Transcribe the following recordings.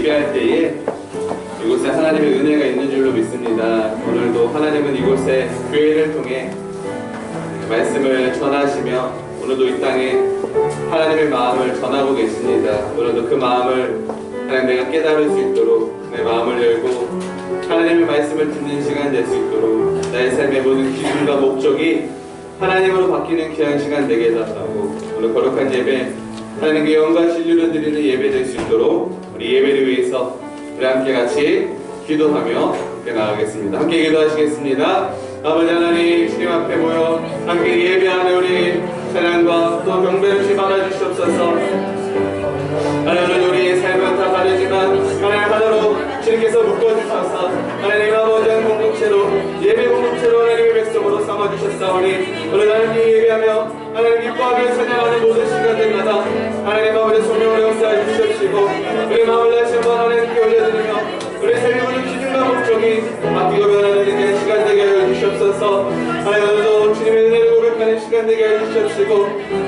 예배할 때에 이곳에 하나님의 은혜가 있는 줄로 믿습니다. 오늘도 하나님은 이곳에 교회를 통해 말씀을 전하시며 오늘도 이 땅에 하나님의 마음을 전하고 계십니다. 오늘도 그 마음을 하나님 내가 깨달을 수 있도록 내 마음을 열고 하나님의 말씀을 듣는 시간 될 수 있도록 나의 삶의 모든 기준과 목적이 하나님으로 바뀌는 귀한 시간 되게 해달라고 오늘 거룩한 예배 하나님께 영광 진리로 드리는 예배 될 수 있도록 우리 예배를 위해서 우리 함께 같이 기도하며 함께 나가겠습니다. 함께 기도하시겠습니다. 아버지 하나님 주님 앞에 모여 함께 예배하는 우리 찬양과 또 경배를 주시 받아주시옵소서. 하나님 우리의 삶은 다 다르지만 하나님 하나로 주님께서 묶어주셔서 하나님 아버지 한 공동체로 예배 공동체로 하나님의 백성으로 삼아주셨사오니 오늘 하나님 예배하며 하나님 기뻐하며 찬양하는 모든 시간들마다 하나님 아버지 소명을 역사해 주시옵시고 우리 마음을 다시 한번 하나님께 올려드리며 우리 삶의 모든 기준과 목적이 바뀌고 변화되는 시간 되게 하여 주시옵소서. 하나님 오늘도 주님의 은혜를 고백하는 시간 되게 하여 주시옵시고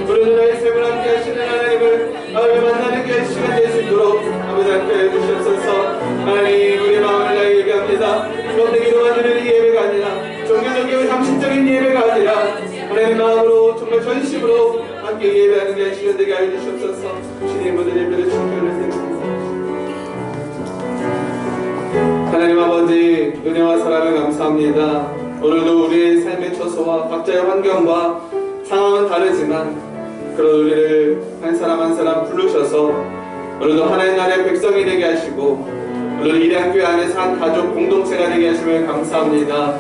오늘도 나의 삶을 함께 하시는 하나님을 마음에 만나는 게 시간 될 수 있도록 아버지 함께 하여 주시옵소서. 하나님 우리 마음을 다해 예배합니다. 그런데 기도만 드리는 예배가 아니라 종교적이고 상식적인 예배가 아니라 하나님 마음으로 정말 전심으로 함께 예배하는 게 시간 되게 하여 주시옵소서. 주님 모든 예배를 충분히 드립니다. 하나님 아버지 은혜와 사랑을 감사합니다. 오늘도 우리의 삶의 처소와 각자의 환경과 상황은 다르지만 그런 우리를 한 사람 한 사람 부르셔서 오늘도 하나님 나라의 백성이 되게 하시고 오늘 이대한교회 안에서 한 가족 공동체가 되게 하시면 감사합니다.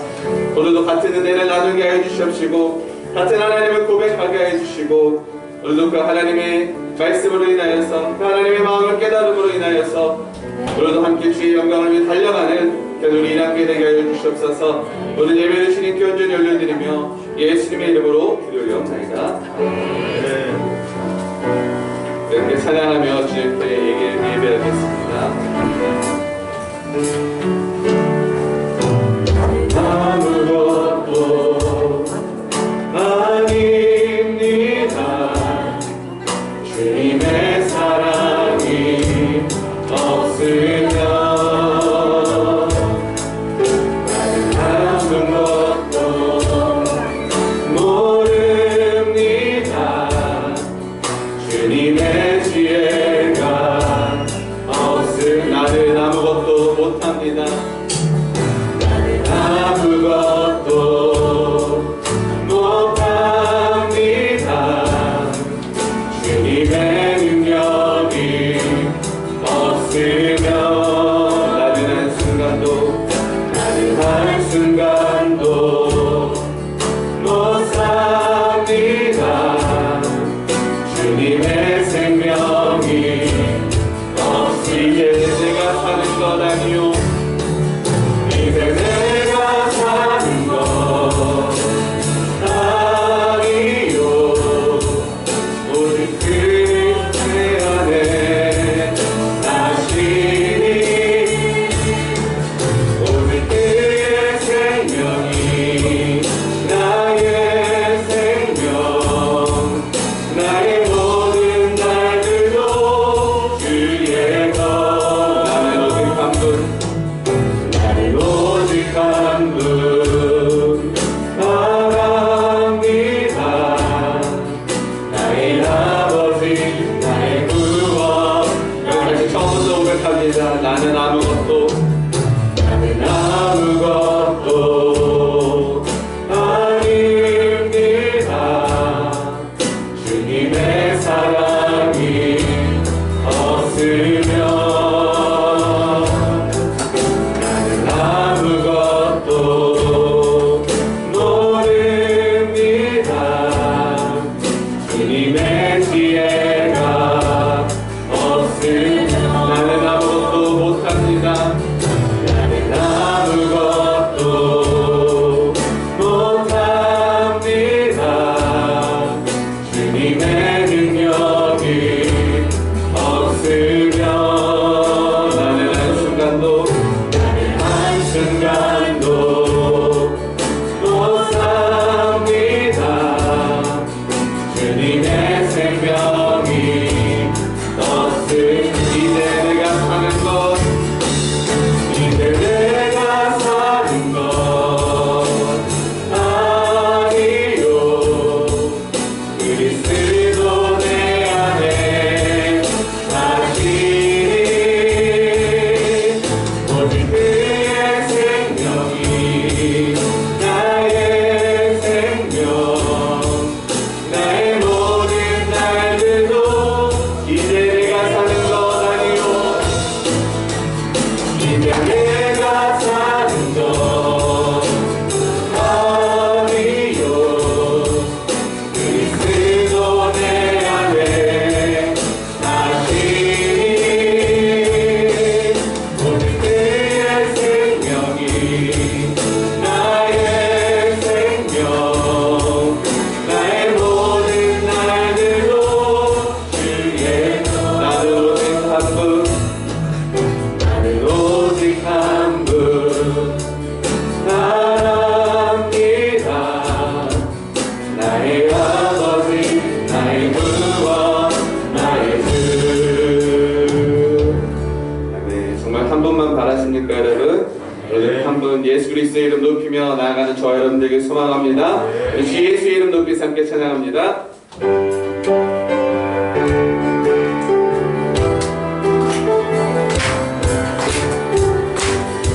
오늘도 같은 은혜를 나누게 하여 주시옵시고 같은 하나님을 고백하게 하여 주시고 오늘도 그 하나님의 말씀으로 인하여서 그 하나님의 마음을 깨달음으로 인하여서 오늘도 함께 주의 영광을 위해 달려가는 우리 이대한교회 되게 하여 주시옵소서. 오늘 예배를 주님께 온전히 올려드리며 예수님의 이름으로 기도하옵나이다. 이렇게 찬양하며 주님께 예배하겠습니다. 아무것도 아닙니다. 주님의 사랑이 없으면 나는 아무것도 모릅니다. 주님의 지혜가 없으면 나는 아무것도 못합니다. 예수 그리스도의 이름 높이며 나아가는 저와 여러분들에게 소망합니다. 주 예수의 이름 높이 함께 찬양합니다.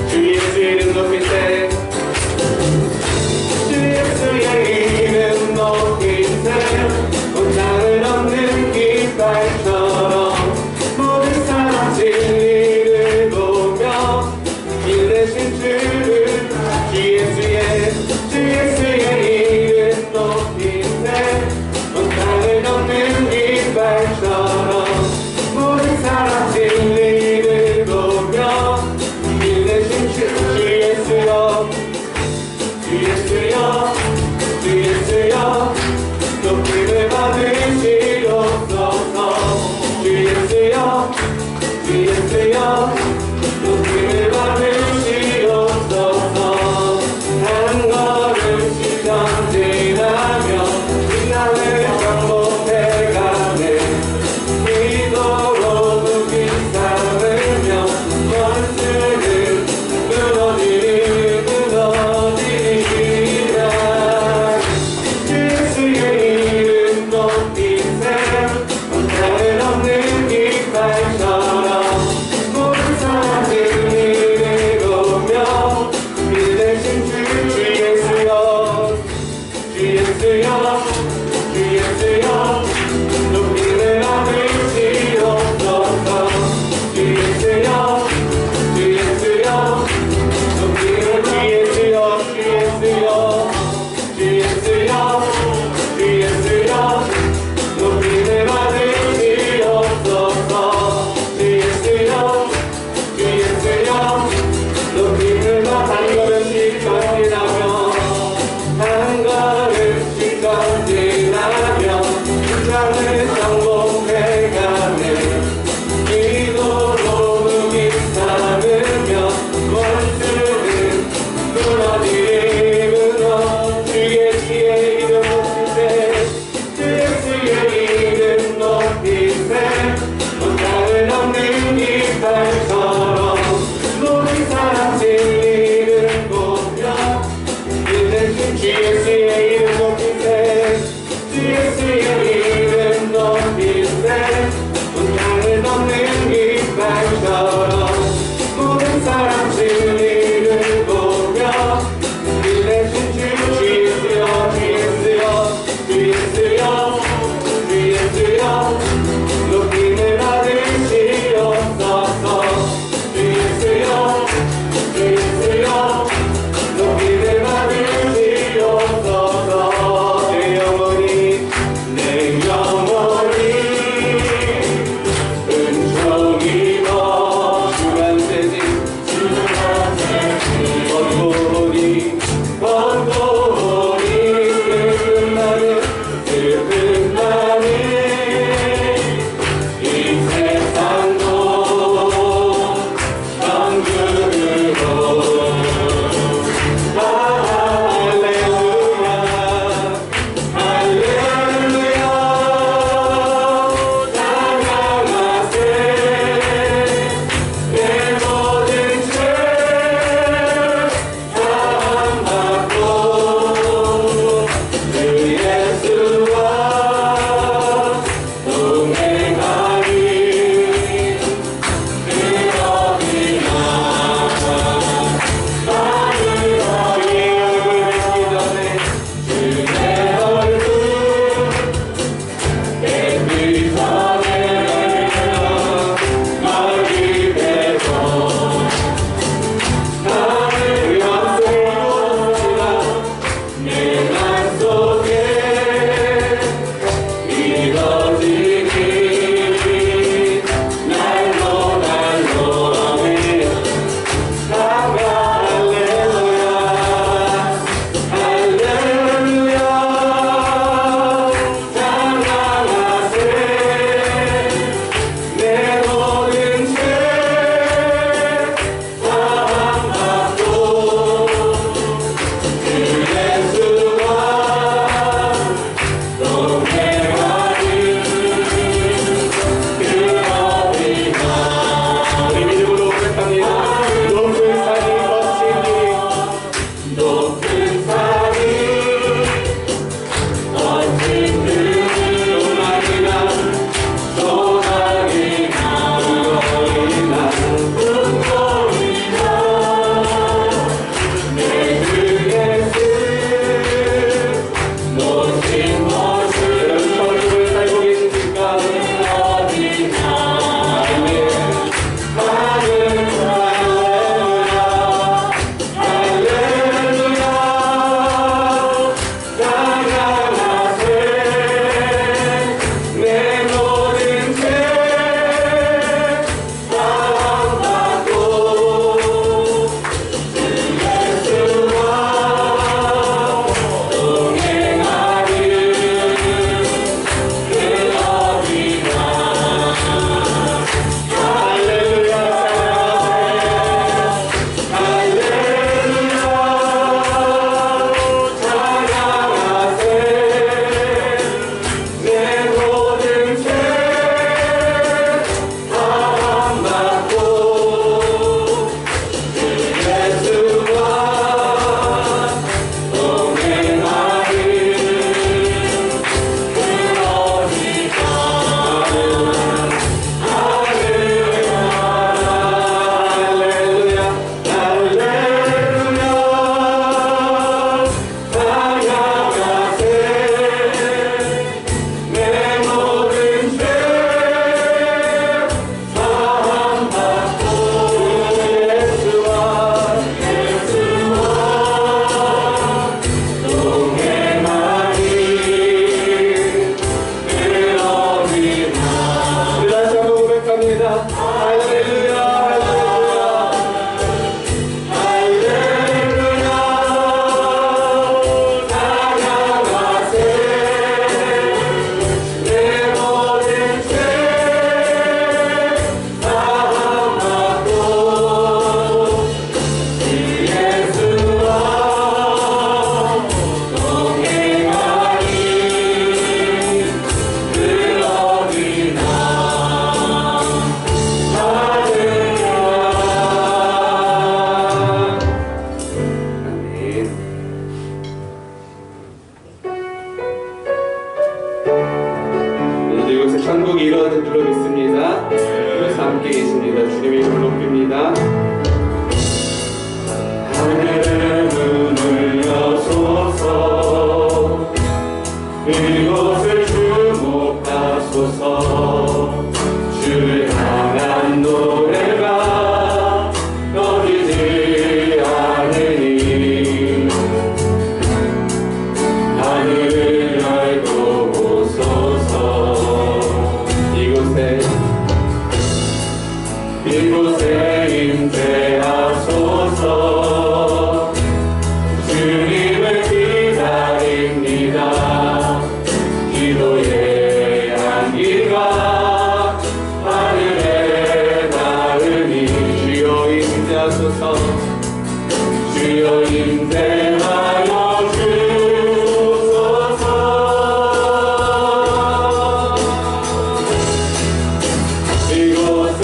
주 예수의 이름 높일 때, 주 예수의 이름 높일 때 고장을 없는 깃발처럼 모든 사람 진리를 보며 길 대신 주를 주 예수의 이름 높일 때 기도합니다. 할렐루야, 할렐루야. 천국이 이루어진 줄로 믿습니다. 그래서 함께 계십니다. 주님의 이름을 높입니다. 하늘의 문을 여소서, 이곳을 주목하소서. 주를 향한 노래가 꺼지지 않으니 하늘을 열고 오소서. 이곳에 임재하소서. 주님을 기다립니다. 기도의 향기가 하늘에 닿으니 주여 임재하소서. 주여 임재하여 주소서. 이곳에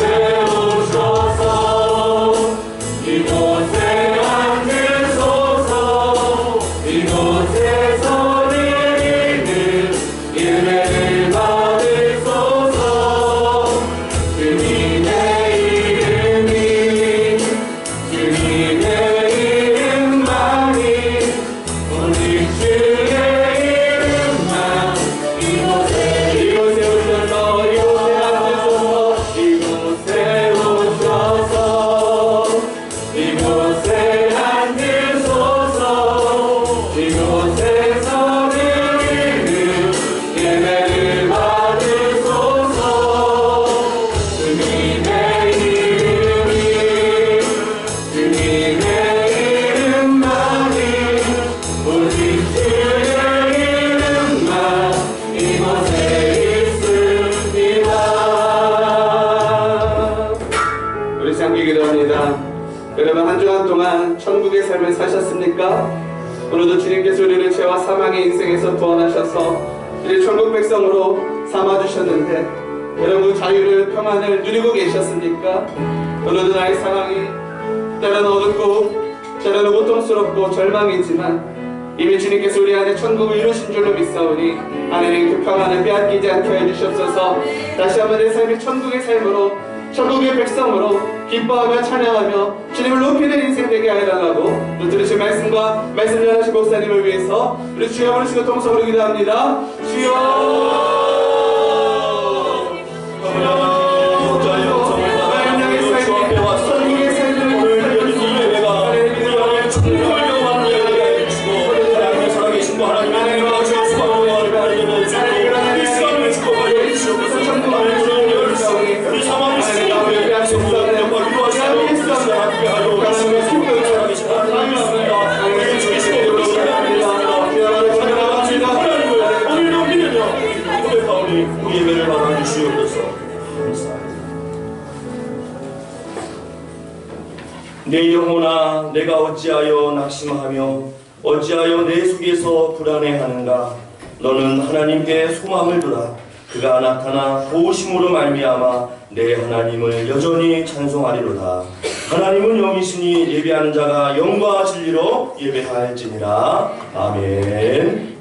여러분 한 주간 동안 천국의 삶을 사셨습니까? 오늘도 주님께서 우리를 죄와 사망의 인생에서 구원하셔서 이제 천국 백성으로 삼아주셨는데 여러분 자유를 평안을 누리고 계셨습니까? 오늘도 나의 상황이 때로는 어둡고 때로는 고통스럽고 절망이지만 이미 주님께서 우리 안에 천국을 이루신 줄로 믿사오니 하나님 그 평안을 빼앗기지 않게 해주시옵소서. 다시 한번 내 삶이 천국의 삶으로 천국의 백성으로 기뻐하며 찬양하며 주님을 높이는 인생 되게 해달라고 또 들으신 말씀과 말씀 전하신 목사님을 위해서 우리 주여 부르시고 통성으로 기도합니다. 주여 내 영혼아 내가 어찌하여 낙심하며 어찌하여 내 속에서 불안해하는가. 너는 하나님께 소망을 두라. 그가 나타나 도우심으로 말미암아 내 하나님을 여전히 찬송하리로다. 하나님은 영이시니 예배하는 자가 영과 진리로 예배할지니라. 아멘.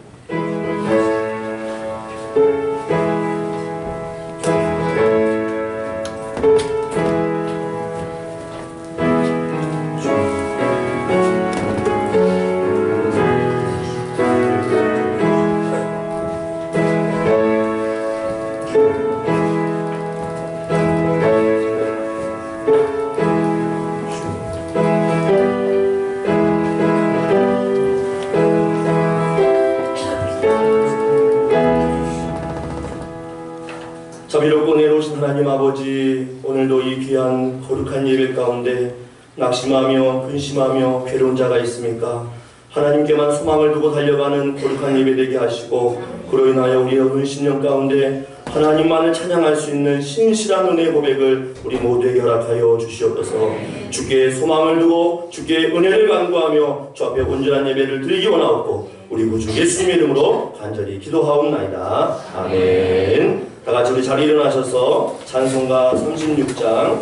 하나님 아버지, 오늘도 이 귀한 거룩한 예배 가운데 낙심하며 근심하며 괴로운 자가 있습니까? 하나님께만 소망을 두고 달려가는 거룩한 예배 되게 하시고, 그로 인하여 우리의 어두운 신령 가운데 하나님만을 찬양할 수 있는 신실한 은혜의 고백을 우리 모두에게 허락하여 주시옵소서. 주께 소망을 두고 주께 은혜를 간구하며 주 앞에 온전한 예배를 드리기 원하옵고, 우리 구주 예수님의 이름으로 간절히 기도하옵나이다. 아멘. 다같이 우리 자리에 일어나셔서 찬송가 36장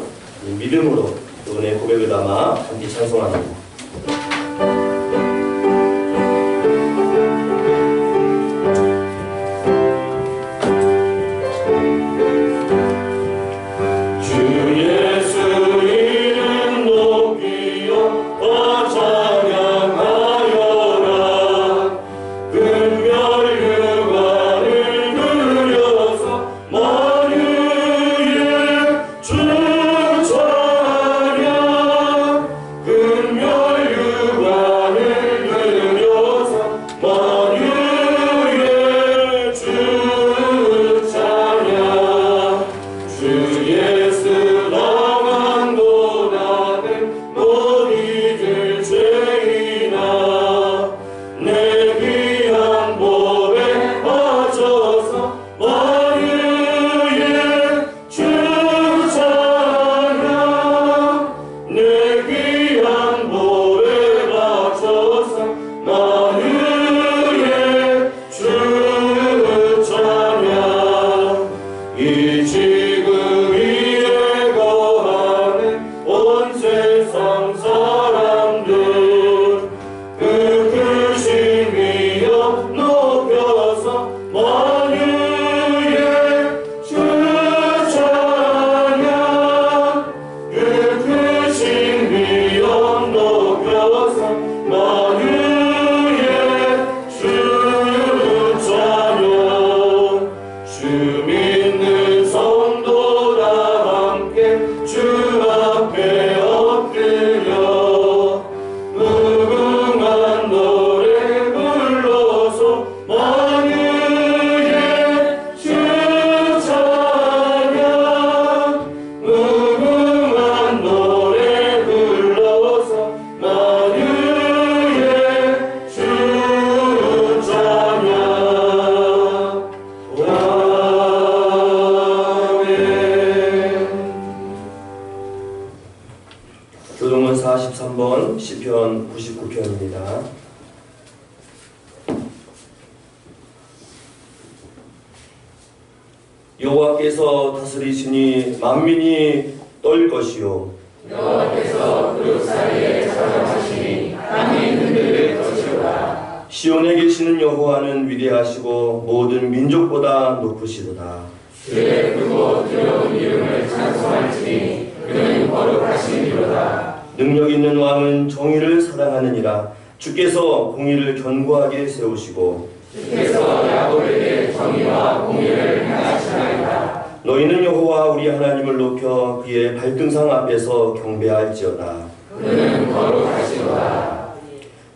믿음으로 은혜의 고백을 담아 함께 찬송합니다. 교동문 43번 시편 99편입니다. 여호와께서 다스리시니 만민이 떨 것이요, 여호와께서 그룹 사이에 자정하시니 땅이 흔들릴 것이로다. 시온에 계시는 여호와는 위대하시고 모든 민족보다 높으시도다. 그의 크고 두려운 이름을 찬송할지니 그는 거룩하시니로다. 능력 있는 왕은 정의를 사랑하느니라. 주께서 공의를 견고하게 세우시고 주께서 야곱에게 정의와 공의를 행하시나이다. 너희는 여호와 우리 하나님을 높여 그의 발등상 앞에서 경배할지어다. 그는 거룩하시도다.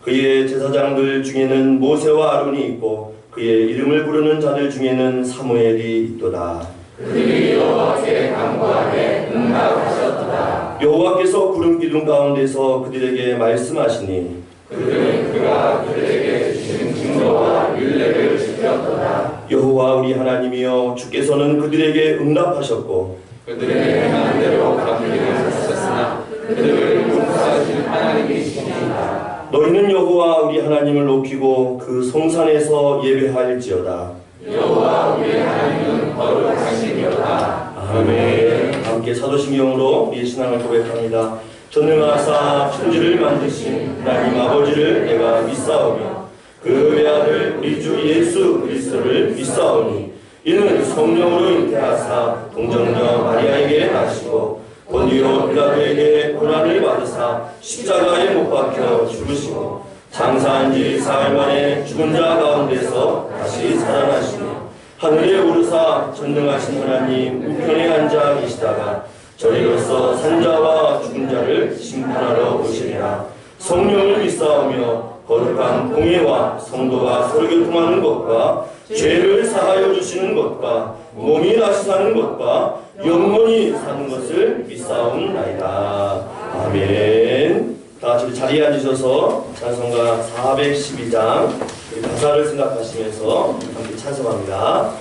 그의 제사장들 중에는 모세와 아론이 있고 그의 이름을 부르는 자들 중에는 사무엘이 있도다. 그들이 여호와께 간구하되 응답하셨도다. 여호와께서 구름 기둥 가운데서 그들에게 말씀하시니 그들은 그가 그들에게 주신 증거와 율례를 지켰도다. 여호와 우리 하나님이여, 주께서는 그들에게 응답하셨고 그들의 행한 대로 갚기를 하셨으나 그들을 용서하실 하나님이시니라. 너희는 여호와 우리 하나님을 높이고 그 성산에서 예배할지어다. 여호와 우리 하나님은 거룩하시니로다. 아멘. 함께 사도신경으로 우리의 신앙을 고백합니다. 전능하사 천지를 만드신 하나님 아버지를 내가 믿사오며 그 외아들 우리 주 예수 그리스도를 믿사오니 이는 성령으로 잉태하사 동정녀 마리아에게 나시고 본디오 빌라도에게 고난을 받으사 십자가에 못 박혀 죽으시고 장사한 지 사흘 만에 죽은 자 가운데서 다시 살아나시며 하늘에 오르사 전능하신 하나님 우편에 앉아 계시다가 저리로서 산자와 죽은 자를 심판하러 오시리라. 성령을 믿사오며 거룩한 거룩한 공예와 성도가 서로 교통하는 것과 죄를 사하여 주시는 것과 몸이 다시 사는 것과 영원히 사는 것을 믿사옵나이다. 아멘. 다 같이 자리에 앉으셔서 찬송가 412장 가사를 생각하시면서 함께 찬송합니다.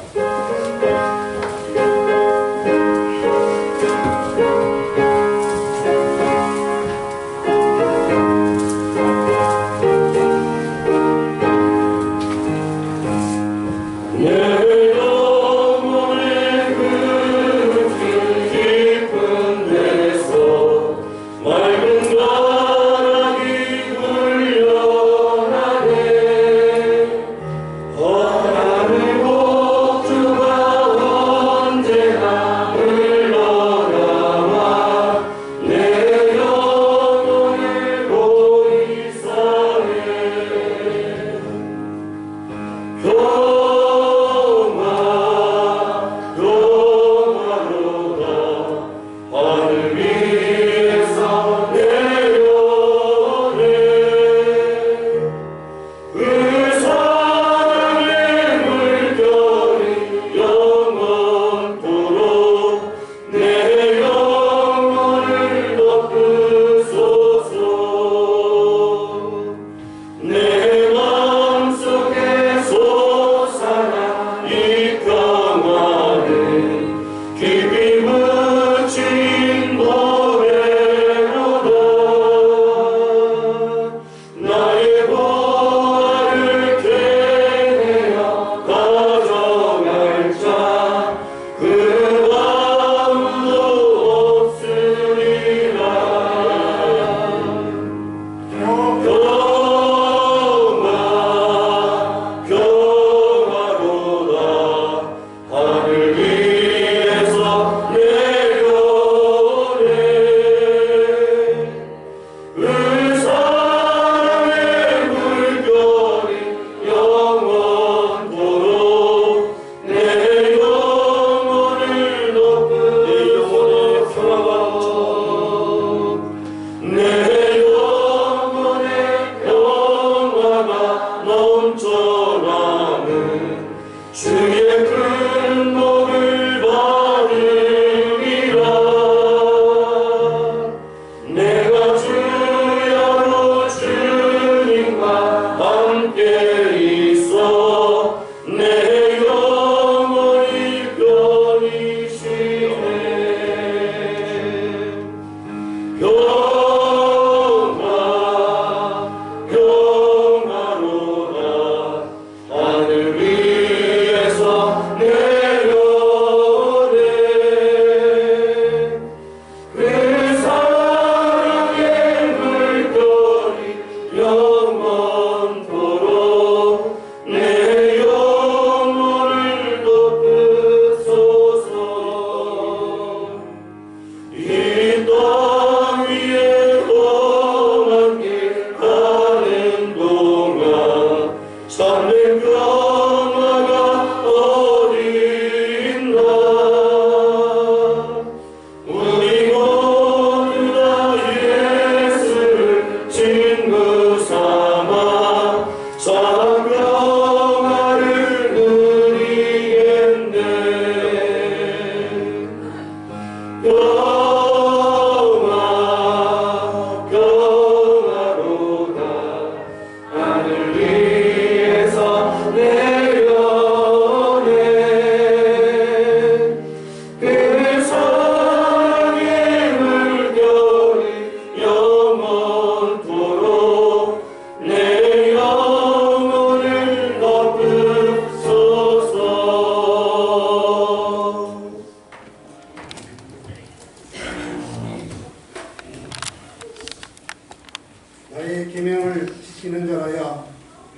나의 계명을 지키는 자라야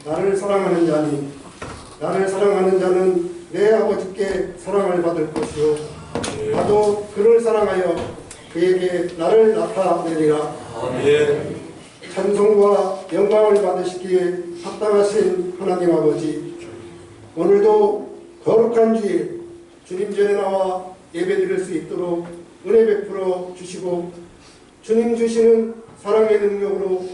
나를 사랑하는 자니 나를 사랑하는 자는 내 아버지께 사랑을 받을 것이요 나도 그를 사랑하여 그에게 나를 나타내리라. 아멘. 찬송과 영광을 받으시기에 합당하신 하나님 아버지, 오늘도 거룩한 주일 주님 전에 나와 예배드릴 수 있도록 은혜 베풀어 주시고 주님 주시는 사랑의 능력으로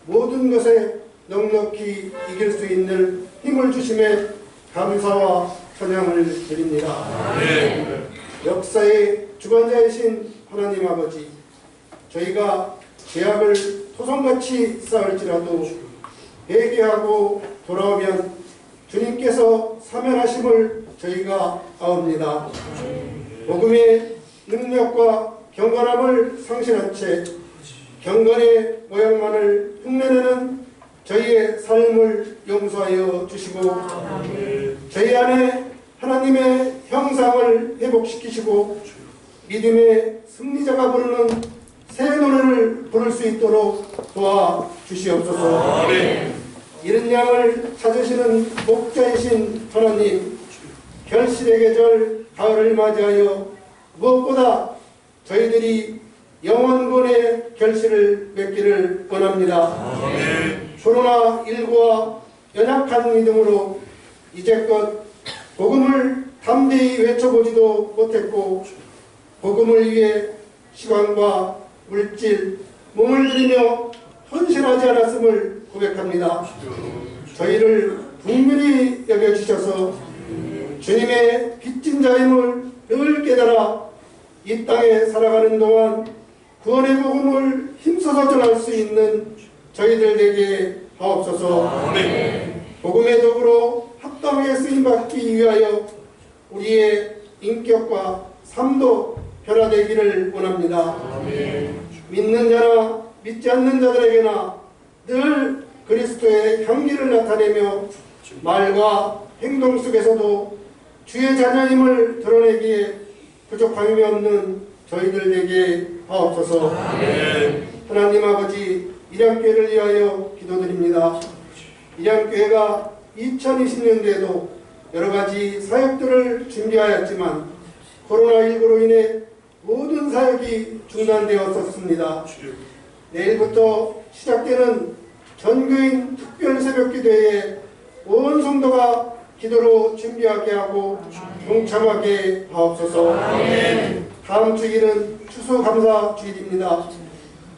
모든 것에 넉넉히 이길 수 있는 힘을 주심에 감사와 찬양을 드립니다. 역사의 주관자이신 하나님 아버지, 저희가 죄악을 토성같이 쌓을지라도 회개하고 돌아오면 주님께서 사면하심을 저희가 아옵니다. 복음의 능력과 경건함을 상실한 채 경건의 모양만을 흉내내는 저희의 삶을 용서하여 주시고 저희 안에 하나님의 형상을 회복시키시고 믿음의 승리자가 부르는 새 노래를 부를 수 있도록 도와주시옵소서. 이른 양을 찾으시는 목자이신 하나님, 결실의 계절 가을을 맞이하여 무엇보다 저희들이 영원군의 결실을 맺기를 원합니다. 코로나19와 연약한 믿음으로 이제껏 복음을 담대히 외쳐보지도 못했고 복음을 위해 시간과 물질, 몸을 들이며 헌신하지 않았음을 고백합니다. 저희를 분명히 여겨주셔서 주님의 빚진 자임을 늘 깨달아 이 땅에 살아가는 동안 구원의 복음을 힘써서 전할 수 있는 저희들 되게 하옵소서. 복음의 도구로 합당하게 쓰임받기 위하여 우리의 인격과 삶도 변화되기를 원합니다. 믿는 자나 믿지 않는 자들에게나 늘 그리스도의 향기를 나타내며 말과 행동 속에서도 주의 자녀임을 드러내기에 부족함이 없는 저희들에게 하옵소서. 하나님 아버지, 일양교회를 위하여 기도드립니다. 일양교회가 2020년도에도 여러가지 사역들을 준비하였지만 코로나19로 인해 모든 사역이 중단되었었습니다. 내일부터 시작되는 전교인 특별 새벽기도에 온 성도가 기도로 준비하게 하고 동참하게 하옵소서. 다음 주일은 추수감사 주일입니다.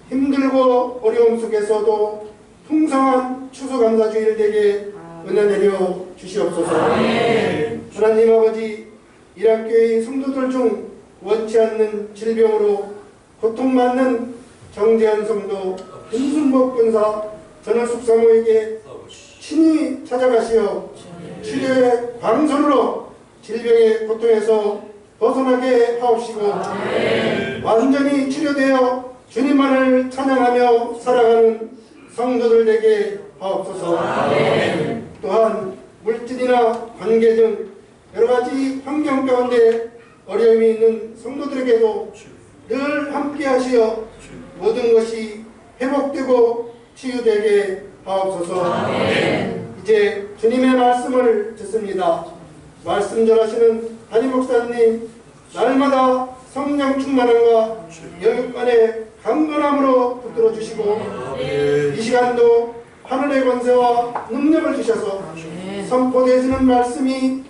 힘들고 어려움 속에서도 풍성한 추수감사 주일 되게 은혜 내려 주시옵소서. 하나님 아버지, 일양교회의 성도들 중 원치 않는 질병으로 고통받는 정재현 성도, 김순복 군사, 전원숙 사모에게 친히 찾아가시어 치료의 광선으로 질병의 고통에서 벗어나게 하옵시고 완전히 치료되어 주님만을 찬양하며 살아가는 성도들 되게 하옵소서. 또한 물질이나 관계 등 여러가지 환경 가운데 어려움이 있는 성도들에게도 늘 함께 하시어 모든 것이 회복되고 치유되게 하옵소서. 이제 주님의 말씀을 듣습니다. 말씀 전하시는 담임 목사님, 날마다 성령 충만함과 영육간의 강건함으로 붙들어 주시고 이 시간도 하늘의 권세와 능력을 주셔서 선포되어지는 말씀이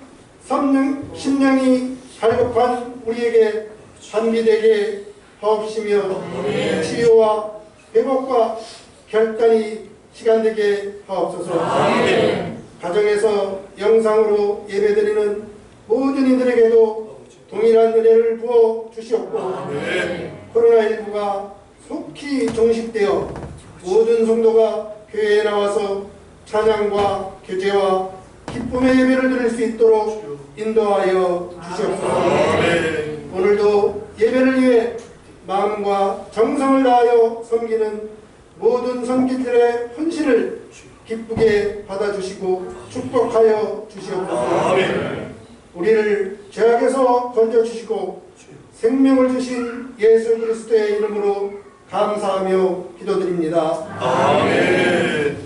심령이 갈급한 우리에게 단비되게 하옵시며 치유와 회복과 결단이 시간되게 하옵소서. 가정에서 영상으로 예배드리는 모든 이들에게도 동일한 은혜를 부어 주시옵고 코로나19가 속히 종식되어 모든 성도가 교회에 나와서 찬양과 교제와 기쁨의 예배를 드릴 수 있도록 인도하여 주시옵소서. 오늘도 예배를 위해 마음과 정성을 다하여 섬기는 모든 선기들의 헌신을 기쁘게 받아주시고 축복하여 주시옵소서. 우리를 죄악에서 건져주시고 생명을 주신 예수 그리스도의 이름으로 감사하며 기도드립니다. 아멘.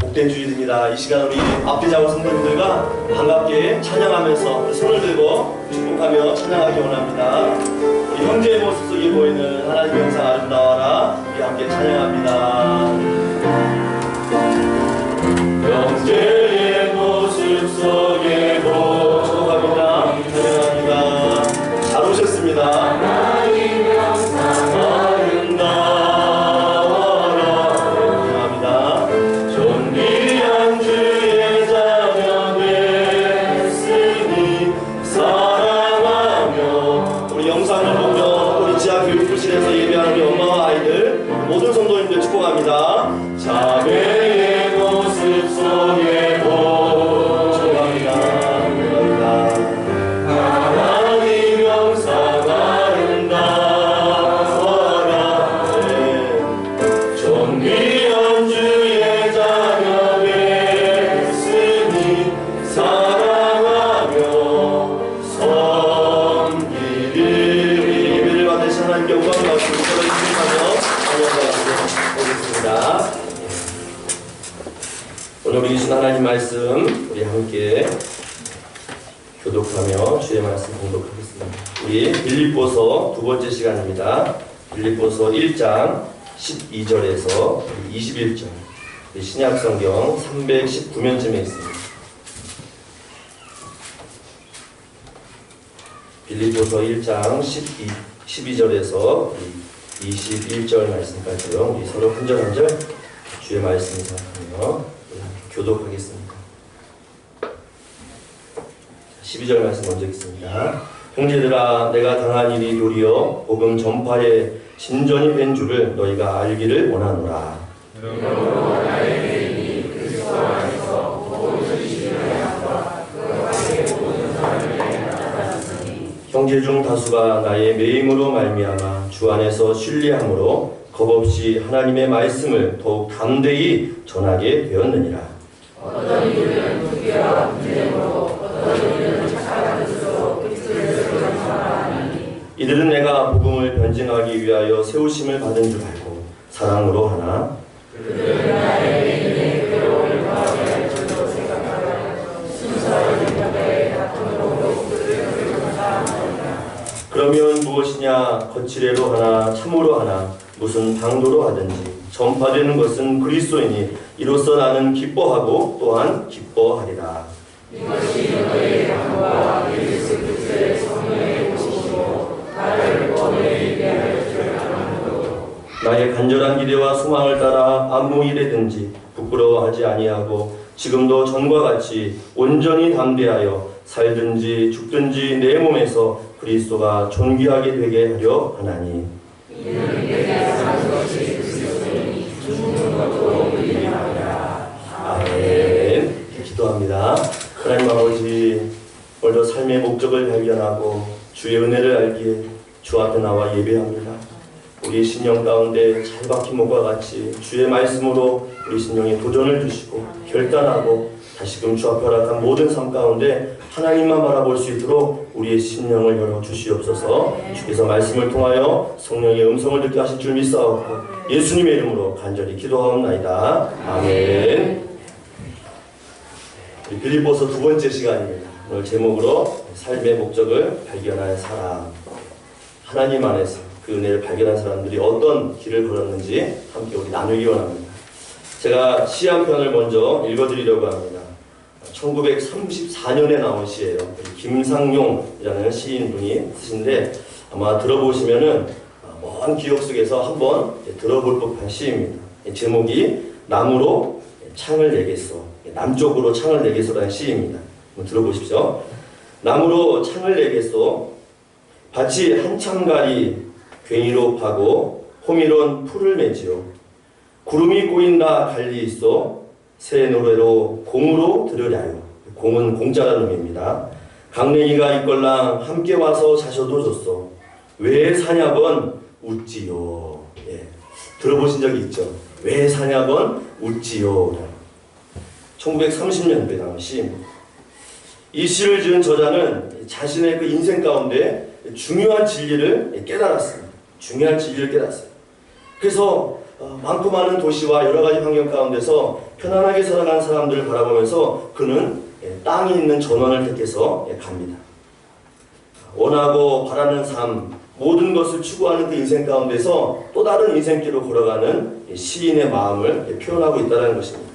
복된 주일입니다. 이 시간 우리 앞뒤자고 성도님들과 반갑게 찬양하면서 손을 들고 축복하며 찬양하기 원합니다. 형제의 모습 속에 보이는 하나님의 영상 아름다워라. 우리 함께 찬양합니다. 형제의 모습 속에 보이는 찬양합니다. 잘 오셨습니다. 하나님 영상 아름다워라. 찬양합니다. 존귀한 주의 자녀 됐으니 사랑하며. 우리 영상을 보며 우리 지하 교육부실에서 예배하는 우리 엄마와 아이들 모든 성도님들 축복합니다. 자매의 모습 속에 축복합니다. 하나님 영상 아름다워라. 네. 존귀한 주의 자녀 됐으니 사랑하며 섬기리. 예배를 받으신 하나님께 영광 받으시고 서로 인사하며 오겠습니다. 오늘 우리 주신 하나님 말씀 우리 함께 교독하며 주의 말씀 공독하겠습니다. 우리 빌립보서 두 번째 시간입니다. 빌립보서 1장 12절에서 21절 신약성경 319면쯤에 있습니다. 빌립보서 1장 12절에서 21절 말씀까지요. 우리 서로 한 절 한 절 주의 말씀 생각하며 교독하겠습니다. 12절 말씀 먼저 읽겠습니다. 형제들아, 내가 당한 일이 도리어 복음 전파에 진전이 된 줄을 너희가 알기를 원하노라. 형제 중 다수가 나의 매임으로 말미암아 주 안에서 신뢰함으로 겁없이 하나님의 말씀을 더욱 담대히 전하게 되었느니라. 어떤 이들은 부귀와 분쟁으로, 어떤 이들은 착각한 뜻으로 그리스도를 전파하니 이들은 내가 복음을 변증하기 위하여 세우심을 받은 줄 알고 사랑으로 하나. 그들은 나의 개인의 괴로움을 더하게 할 줄로 생각하여 순수하게 생각해 다툼으로 그들을 전파하느니라. 그러면 무엇이냐? 거칠애로 하나 참으로 하나 무슨 방도로 하든지 전파되는 것은 그리스도이니 이로써 나는 기뻐하고 또한 기뻐하리라. 이것이 너희의 강과 예수 그리스도의 성령의 오시시고 나를 권에 이르게 할 줄 아노라. 나의 간절한 기대와 소망을 따라 아무 일에든지 부끄러워하지 아니하고 지금도 전과 같이 온전히 담대하여 살든지 죽든지 내 몸에서 그리스도가 존귀하게 되게 하려 하나니. 이는 내가 사는 것이 그리스도이니 죽는 것도 유익하리라. 아멘. 기도합니다. 하나님 아버지, 오늘도 삶의 목적을 발견하고 주의 은혜를 알기에 주 앞에 나와 예배합니다. 우리 심령 가운데 잘 박힌 목과 같이 주의 말씀으로 우리 심령에 도전을 주시고 결단하고 다시금 주 앞에 허락한 모든 삶 가운데 하나님만 바라볼 수 있도록 우리의 심령을 열어 주시옵소서. 주께서 말씀을 통하여 성령의 음성을 듣게 하실 줄 믿사옵고 예수님의 이름으로 간절히 기도하옵나이다. 아멘. 빌립보서 두 번째 시간입니다. 오늘 제목으로 삶의 목적을 발견한 사람. 하나님 안에서 그 은혜를 발견한 사람들이 어떤 길을 걸었는지 함께 우리 나누기 원합니다. 제가 시 한 편을 먼저 읽어드리려고 합니다. 1934년에 나온 시예요. 김상용이라는 시인분이 쓰신데 아마 들어보시면은 먼 기억 속에서 한번 들어볼 법한 시입니다. 제목이 나무로 창을 내겠소. 남쪽으로 창을 내겠소라는 시입니다. 한번 들어보십시오. 나무로 창을 내겠소. 밭이 한참가리 괭이로 파고 호미론 풀을 매지요. 구름이 꼬인다 갈리 있어 새 노래로 공으로 들으랴요. 공은 공짜라는 의미입니다. 강냉이가 있걸랑 함께 와서 자셔도 좋소. 왜 사냐건 웃지요. 예. 들어보신 적이 있죠? 왜 사냐건 웃지요. 1930년도에 나온 시입니다. 이 시를 지은 저자는 자신의 그 인생 가운데 중요한 진리를 깨달았습니다. 중요한 진리를 깨달았어요. 그래서 많고 많은 도시와 여러 가지 환경 가운데서 편안하게 살아가는 사람들을 바라보면서 그는 땅이 있는 전원을 택해서 갑니다. 원하고 바라는 삶, 모든 것을 추구하는 그 인생 가운데서 또 다른 인생길로 걸어가는 시인의 마음을 표현하고 있다는 것입니다.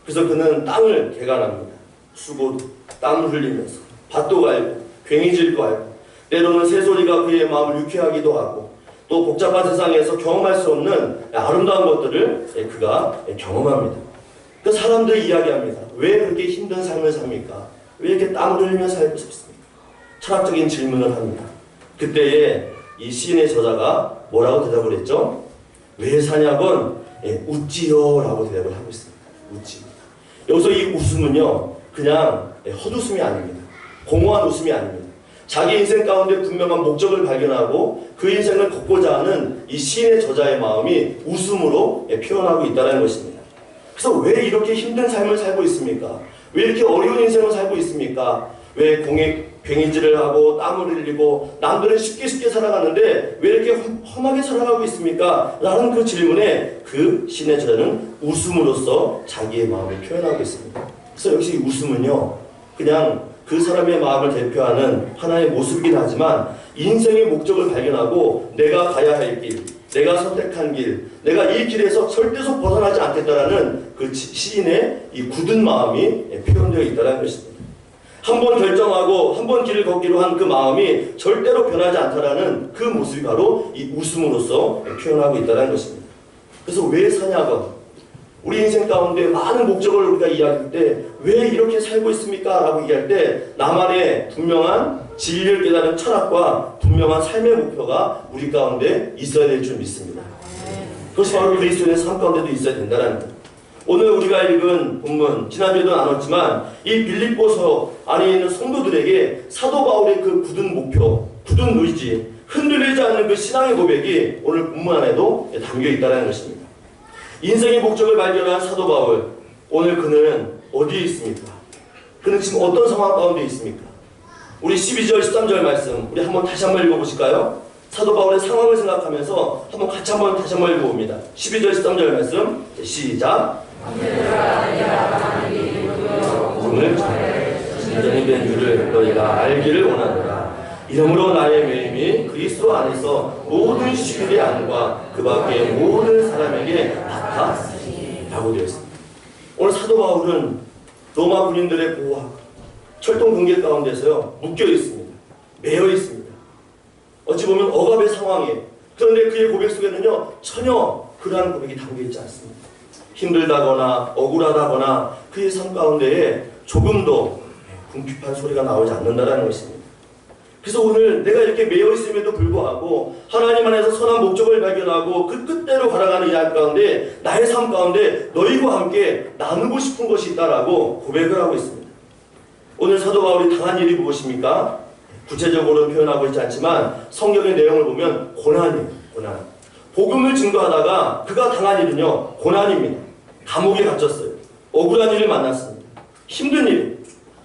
그래서 그는 땅을 개간합니다. 수고, 땀 흘리면서 밭도 갈고 괭이질도 하고 때로는 새소리가 그의 마음을 유쾌하기도 하고 또 복잡한 세상에서 경험할 수 없는 아름다운 것들을 그가 경험합니다. 그 사람들이 이야기합니다. 왜 그렇게 힘든 삶을 삽니까? 왜 이렇게 땀을 흘리며 살고 싶습니까? 철학적인 질문을 합니다. 그때에 이 시인의 저자가 뭐라고 대답을 했죠? 왜 사냐곤 웃지요 라고 대답을 하고 있습니다. 웃지. 여기서 이 웃음은요 그냥 헛웃음이 아닙니다. 공허한 웃음이 아닙니다. 자기 인생 가운데 분명한 목적을 발견하고 그 인생을 걷고자 하는 이 시인의 저자의 마음이 웃음으로 표현하고 있다는 것입니다. 그래서 왜 이렇게 힘든 삶을 살고 있습니까? 왜 이렇게 어려운 인생을 살고 있습니까? 왜 괭이질을 하고 땀을 흘리고 남들은 쉽게 살아가는데 왜 이렇게 험하게 살아가고 있습니까? 라는 그 질문에 그 시인의 저자는 웃음으로써 자기의 마음을 표현하고 있습니다. 그래서 역시 웃음은요 그냥 그 사람의 마음을 대표하는 하나의 모습이긴 하지만 인생의 목적을 발견하고 내가 가야 할 길, 내가 선택한 길, 내가 이 길에서 절대로 벗어나지 않겠다라는 그 시인의 이 굳은 마음이 표현되어 있다는 것입니다. 한번 결정하고 한번 길을 걷기로 한 그 마음이 절대로 변하지 않다라는 그 모습이 바로 이 웃음으로써 표현하고 있다는 것입니다. 그래서 왜 사냐고 우리 인생 가운데 많은 목적을 우리가 이야기할 때 왜 이렇게 살고 있습니까? 라고 얘기할 때 나만의 분명한 진리를 깨달은 철학과 분명한 삶의 목표가 우리 가운데 있어야 될 줄 믿습니다. 그것이 바로 그리스도인의 삶 가운데도 있어야 된다는 거예요. 오늘 우리가 읽은 본문, 지난주에도 나눴지만 이 빌립보서 안에 있는 성도들에게 사도 바울의 그 굳은 목표, 굳은 의지, 흔들리지 않는 그 신앙의 고백이 오늘 본문 안에도 담겨 있다는 것입니다. 인생의 목적을 발견한 사도 바울, 오늘 그는 어디에 있습니까? 그는 지금 어떤 상황 가운데 있습니까? 우리 12절, 13절 말씀 우리 다시 한번 읽어보실까요? 사도 바울의 상황을 생각하면서 다시 한번 읽어봅니다. 12절, 13절 말씀 시작! 오늘 진전이 된 줄을 너희가 알기를 원하노라. 이러므로 나의 매임이 그리스도 안에서 모든 시민의 안과 그 밖의 모든 사람에게 나타나시니 라고 되어 있습니다. 오늘 사도 바울은 로마 군인들의 보호와 철통 경계 가운데서요 묶여 있습니다. 매여 있습니다. 어찌 보면 억압의 상황이에요. 그런데 그의 고백 속에는요 전혀 그러한 고백이 담겨 있지 않습니다. 힘들다거나 억울하다거나 그의 삶 가운데에 조금도 궁핍한 소리가 나오지 않는다는 것입니다. 그래서 오늘 내가 이렇게 매여 있음에도 불구하고 하나님 안에서 선한 목적을 발견하고 그 끝대로 걸어가는 이 안 가운데 나의 삶 가운데 너희와 함께 나누고 싶은 것이 있다라고 고백을 하고 있습니다. 오늘 사도 바울이 당한 일이 무엇입니까? 구체적으로 표현하고 있지 않지만 성경의 내용을 보면 고난이에요. 고난. 복음을 증거하다가 그가 당한 일은요 고난입니다. 감옥에 갇혔어요. 억울한 일을 만났습니다. 힘든 일.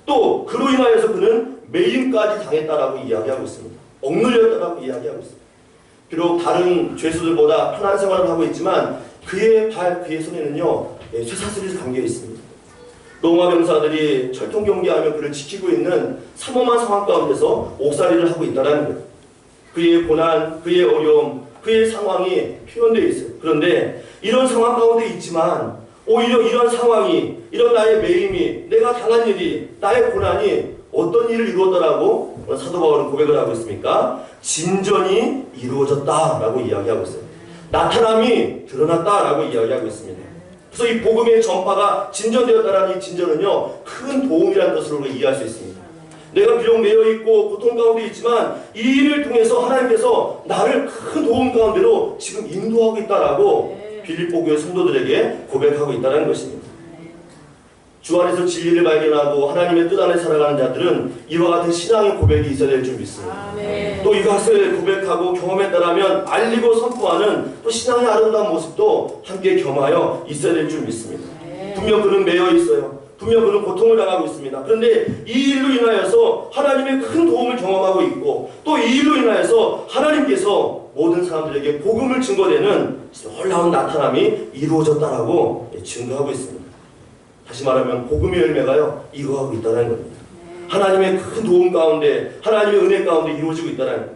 또 그로 인하여서 그는 매임까지 당했다라고 이야기하고 있습니다. 억눌렸다라고 이야기하고 있습니다. 비록 다른 죄수들보다 편한 생활을 하고 있지만 그의 손에는요 쇠사슬이 감겨 있습니다. 로마 병사들이 철통 경계하며 그를 지키고 있는 삼엄한 상황 가운데서 옥살이를 하고 있다는 거예요. 그의 고난, 그의 어려움, 그의 상황이 표현되어 있어요. 그런데 이런 상황 가운데 있지만 오히려 이런 상황이, 이런 나의 매임이, 내가 당한 일이, 나의 고난이 어떤 일을 이루었다라고 사도 바울은 고백을 하고 있습니까? 진전이 이루어졌다라고 이야기하고 있어요. 나타남이 드러났다라고 이야기하고 있습니다. 그래서 이 복음의 전파가 진전되었다라는 이 진전은요 큰 도움이라는 것으로 이해할 수 있습니다. 내가 비록 매여있고 고통 가운데 있지만 이 일을 통해서 하나님께서 나를 큰 도움 가운데로 지금 인도하고 있다라고 빌립보 교회 성도들에게 고백하고 있다는 것입니다. 주 안에서 진리를 발견하고 하나님의 뜻 안에 살아가는 자들은 이와 같은 신앙의 고백이 있어야 될 줄 믿습니다. 또 이것을 고백하고 경험에 따르면 알리고 선포하는 또 신앙의 아름다운 모습도 함께 겸하여 있어야 될 줄 믿습니다. 분명 그는 매여 있어요. 분명 그는 고통을 당하고 있습니다. 그런데 이 일로 인하여서 하나님의 큰 도움을 경험하고 있고 또 이 일로 인하여서 하나님께서 모든 사람들에게 복음을 증거되는 놀라운 나타남이 이루어졌다라고 증거하고 있습니다. 다시 말하면 복음의 열매가요 이루어가고 있다는 겁니다. 하나님의 큰 도움 가운데 하나님의 은혜 가운데 이루어지고 있다는 거예요.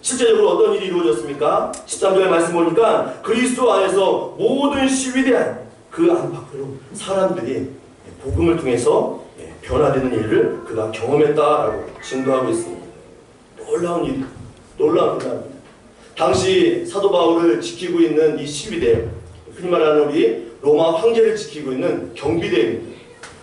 실제적으로 어떤 일이 이루어졌습니까? 13절의 말씀 보니까 그리스도 안에서 모든 시위대한 그 안팎으로 사람들이 복음을 통해서 변화되는 일을 그가 경험했다라고 증거하고 있습니다. 놀라운 일, 놀라운 일입니다. 당시 사도 바울을 지키고 있는 이 시위대, 흔히 말하는 우리 로마 황제를 지키고 있는 경비대입니다.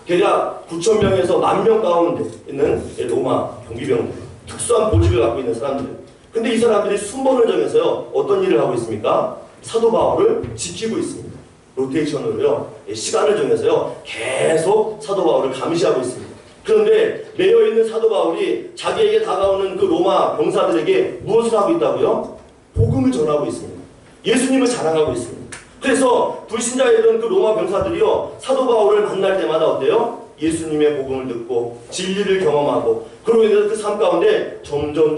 대략 9,000명에서 10,000명 가운데 있는 로마 경비병들, 특수한 보직을 갖고 있는 사람들. 근데 이 사람들이 순번을 정해서요, 어떤 일을 하고 있습니까? 사도 바울을 지키고 있습니다. 로테이션으로요, 시간을 정해서요, 계속 사도 바울을 감시하고 있습니다. 그런데 매여있는 사도 바울이 자기에게 다가오는 그 로마 병사들에게 무엇을 하고 있다고요? 복음을 전하고 있습니다. 예수님을 자랑하고 있습니다. 그래서 불신자였던 그 로마 병사들이요, 사도 바울을 만날 때마다 어때요? 예수님의 복음을 듣고 진리를 경험하고 그로 인해서 그 삶 가운데 점점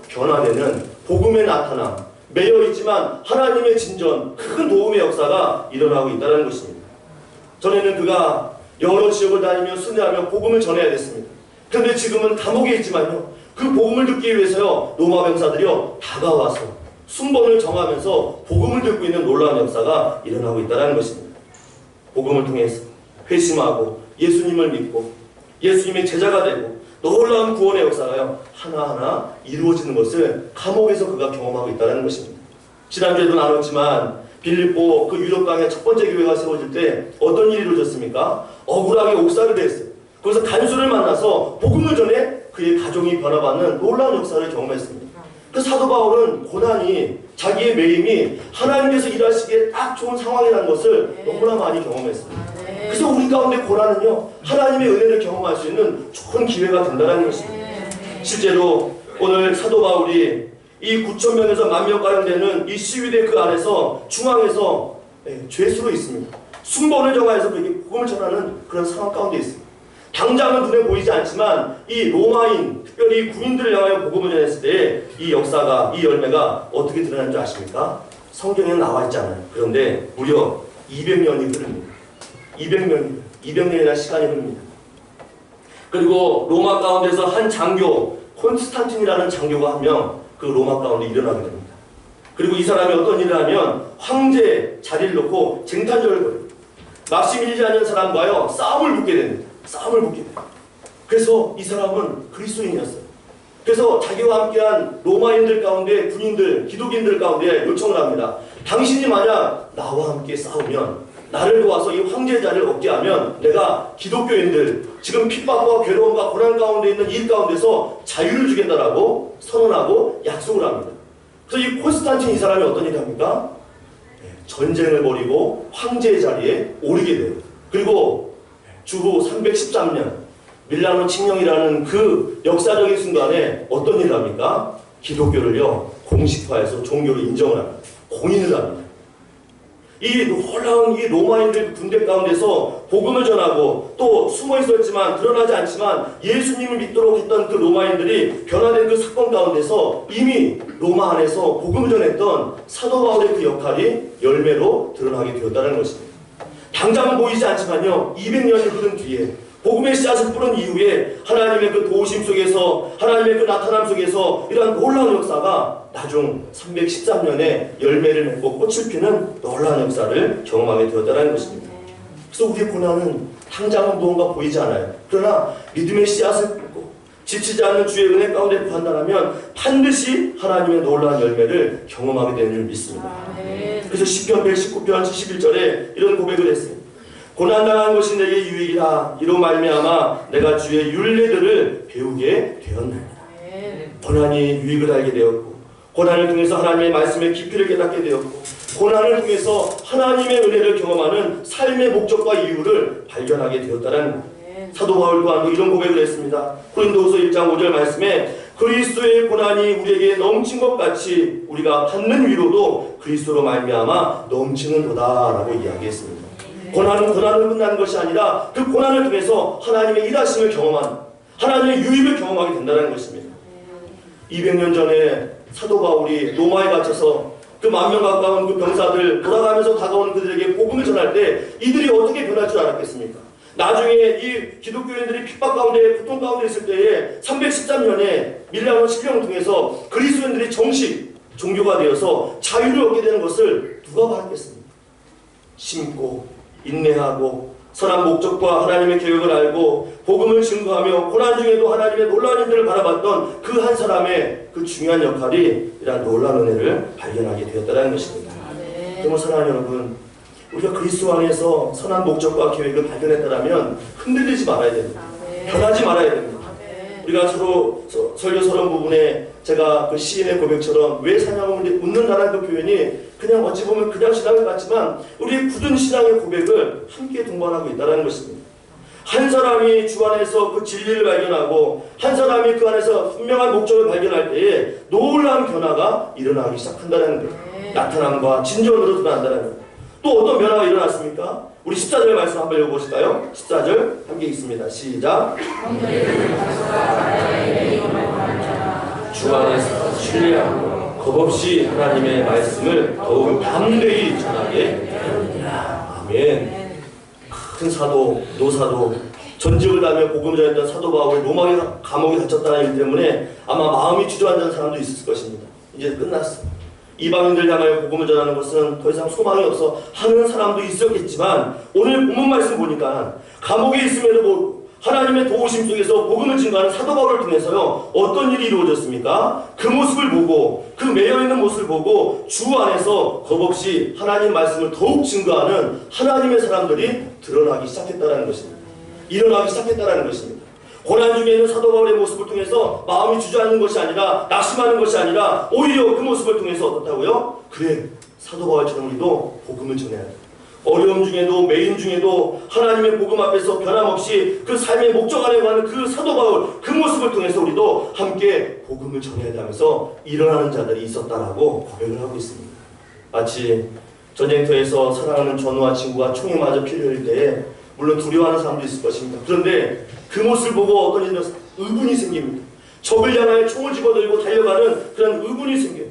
변화되는 복음의 나타남, 매여있지만 하나님의 진전, 큰 도움의 역사가 일어나고 있다는 것입니다. 전에는 그가 여러 지역을 다니며 순회하며 복음을 전해야 됐습니다. 그런데 지금은 감옥에 있지만요, 그 복음을 듣기 위해서요, 로마 병사들이요, 다가와서 순번을 정하면서 복음을 듣고 있는 놀라운 역사가 일어나고 있다는 것입니다. 복음을 통해서 회심하고 예수님을 믿고 예수님의 제자가 되고 놀라운 구원의 역사가요, 하나하나 이루어지는 것을 감옥에서 그가 경험하고 있다는 것입니다. 지난주에도 나눴지만 빌립보 그 유럽 강의 첫 번째 교회가 세워질 때 어떤 일이 이루어졌습니까? 억울하게 옥살이 됐어요. 거기서 간수를 만나서 복음을 전해 그의 가정이 변화받는 놀라운 역사를 경험했습니다. 그 사도 바울은 고난이, 자기의 매임이 하나님께서 일하시기에 딱 좋은 상황이라는 것을 너무나 많이 경험했습니다. 그래서 우리 가운데 고난은요, 하나님의 은혜를 경험할 수 있는 좋은 기회가 된다는 것입니다. 실제로 오늘 사도 바울이 이 9,000명에서 10,000명가량 되는 이 시위대 그 안에서 중앙에서 죄수로 있습니다. 순번을 정하여서 그에게 복음을 전하는 그런 상황 가운데 있습니다. 당장은 눈에 보이지 않지만 이 로마인, 특별히 군인들을 향하여 복음을 전했을 때 이 역사가, 이 열매가 어떻게 드러나는 줄 아십니까? 성경에는 나와 있잖아요. 그런데 무려 200년이 흐릅니다. 200년이라는 시간이 흐릅니다. 그리고 로마 가운데서 한 장교, 콘스탄틴이라는 장교가 한 명 그 로마 가운데 일어나게 됩니다. 그리고 이 사람이 어떤 일을 하면 황제 자리를 놓고 쟁탈전을 벌입니다. 막시밀리안이라는 사람과요, 싸움을 붙게 됩니다. 그래서 이 사람은 그리스도인이었어요. 그래서 자기와 함께한 로마인들 가운데, 군인들, 기독인들 가운데 요청을 합니다. 당신이 만약 나와 함께 싸우면, 나를 도와서 이 황제 자리를 얻게 하면 내가 기독교인들, 지금 핍박과 괴로움과 고난 가운데 있는 일 가운데서 자유를 주겠다라고 선언하고 약속을 합니다. 그래서 이 콘스탄틴 이 사람이 어떤 일을 합니까? 전쟁을 벌이고 황제의 자리에 오르게 돼요. 그리고 주후 313년 밀라노 칙령이라는 그 역사적인 순간에 어떤 일을 합니까? 기독교를요, 공식화해서 종교로 인정을 합니다. 공인을 합니다. 이 놀라운 이 로마인들 군대 가운데서 복음을 전하고 또 숨어 있었지만 드러나지 않지만 예수님을 믿도록 했던 그 로마인들이 변화된 그 사건 가운데서 이미 로마 안에서 복음을 전했던 사도 바울의 그 역할이 열매로 드러나게 되었다는 것입니다. 당장은 보이지 않지만요, 200년이 흐른 뒤에 복음의 씨앗을 뿌린 이후에 하나님의 그 도우심 속에서, 하나님의 그 나타남 속에서 이러한 놀라운 역사가 나중 313년에 열매를 맺고 꽃을 피는 놀라운 역사를 경험하게 되었다는 것입니다. 그래서 우리의 고난은 당장은 무언가 보이지 않아요. 그러나 믿음의 씨앗을 뿌리고 지치지 않는 주의 은혜 가운데 판단하면 반드시 하나님의 놀라운 열매를 경험하게 되는 줄 믿습니다. 그래서 시편 119편 71절에 이런 고백을 했습니다. 고난당한 것이 내게 유익이라. 이로 말미암아 내가 주의 율례들을 배우게 되었나이다. 고난이 유익을 알게 되었고, 고난을 통해서 하나님의 말씀의 깊이를 깨닫게 되었고, 고난을 통해서 하나님의 은혜를 경험하는 삶의 목적과 이유를 발견하게 되었다는 사도 바울 또한 이런 고백을 했습니다. 고린도후서 1장 5절 말씀에 그리스도의 고난이 우리에게 넘친 것 같이 우리가 받는 위로도 그리스도로 말미암아 넘치는도다라고 이야기했습니다. 고난은 고난으로 끝나는 것이 아니라 그 고난을 통해서 하나님의 일하심을 경험한, 하나님의 유입을 경험하게 된다는 것입니다. 200년 전에 사도 바울이 로마에 갇혀서 그 10,000명 가까운 그 병사들 돌아가면서 다가오는 그들에게 복음을 전할 때 이들이 어떻게 변할 줄 알았겠습니까? 나중에 이 기독교인들이 핍박 가운데 고통 가운데 있을 때에 313년에 밀라노 칙령을 통해서 그리스도인들이 정식 종교가 되어서 자유를 얻게 되는 것을 누가 바랐겠습니까? 심고 인내하고 선한 목적과 하나님의 계획을 알고 복음을 증거하며 고난 중에도 하나님의 놀라운 일들을 바라봤던 그 한 사람의 그 중요한 역할이 이러한 놀라운 은혜를 발견하게 되었다는 것입니다. 정말 사랑하는 여러분, 우리가 그리스도 안에서 선한 목적과 계획을 발견했다면 흔들리지 말아야 됩니다. 변하지 말아야 됩니다. 우리가 서로 설교 서론 부분에 제가 그 시인의 고백처럼 왜 사냥을 웃는다는 그 표현이 그냥 어찌 보면 그냥 신앙을 같지만 우리의 굳은 신앙의 고백을 함께 동반하고 있다는 것입니다. 한 사람이 주 안에서 그 진리를 발견하고 한 사람이 그 안에서 분명한 목적을 발견할 때에 놀라운 변화가 일어나기 시작한다는 거예요. 나타남과 진정으로 드러난다는 거예요. 또 어떤 변화가 일어났습니까? 우리 14절 말씀 한번 읽어보실까요? 14절 함께 읽습니다. 시작. 주 안에서 신뢰하고 겁없이 하나님의 말씀을 더욱 담대히 전하게 되었느니라. 아멘. 큰 사도, 노사도, 전직을 다하며 복음을 전했던 사도 바울이 로마 감옥에 갇혔다는 일 때문에 아마 마음이 주저앉은 사람도 있을 것입니다. 이제 끝났어. 이방인들 향하여 복음을 전하는 것은 더 이상 소망이 없어 하는 사람도 있었겠지만 오늘 본문 말씀 보니까 감옥에 있음에도 하나님의 도우심 속에서 복음을 증거하는 사도 바울을 통해서요 어떤 일이 이루어졌습니까? 그 모습을 보고 그 매여있는 모습을 보고 주 안에서 겁없이 하나님 말씀을 더욱 증거하는 하나님의 사람들이 드러나기 시작했다는 것입니다. 일어나기 시작했다는 것입니다. 고난 중에 있는 사도 바울의 모습을 통해서 마음이 주저앉는 것이 아니라 낙심하는 것이 아니라 오히려 그 모습을 통해서 어떻다고요? 그래, 사도 바울처럼 우리도 복음을 전해야 돼. 어려움 중에도 매인 중에도 하나님의 복음 앞에서 변함없이 그 삶의 목적 안에 가는 그 사도 바울 그 모습을 통해서 우리도 함께 복음을 전해야 하면서 일어나는 자들이 있었다라고 고백을 하고 있습니다. 마치 전쟁터에서 사랑하는 전우와 친구가 총에 맞아 피를 흘릴 때에 물론 두려워하는 사람도 있을 것입니다. 그런데 그 모습을 보고 어떤 일이 의분이 생깁니다. 적을 향하여 총을 집어들고 달려가는 그런 의분이 생겨요.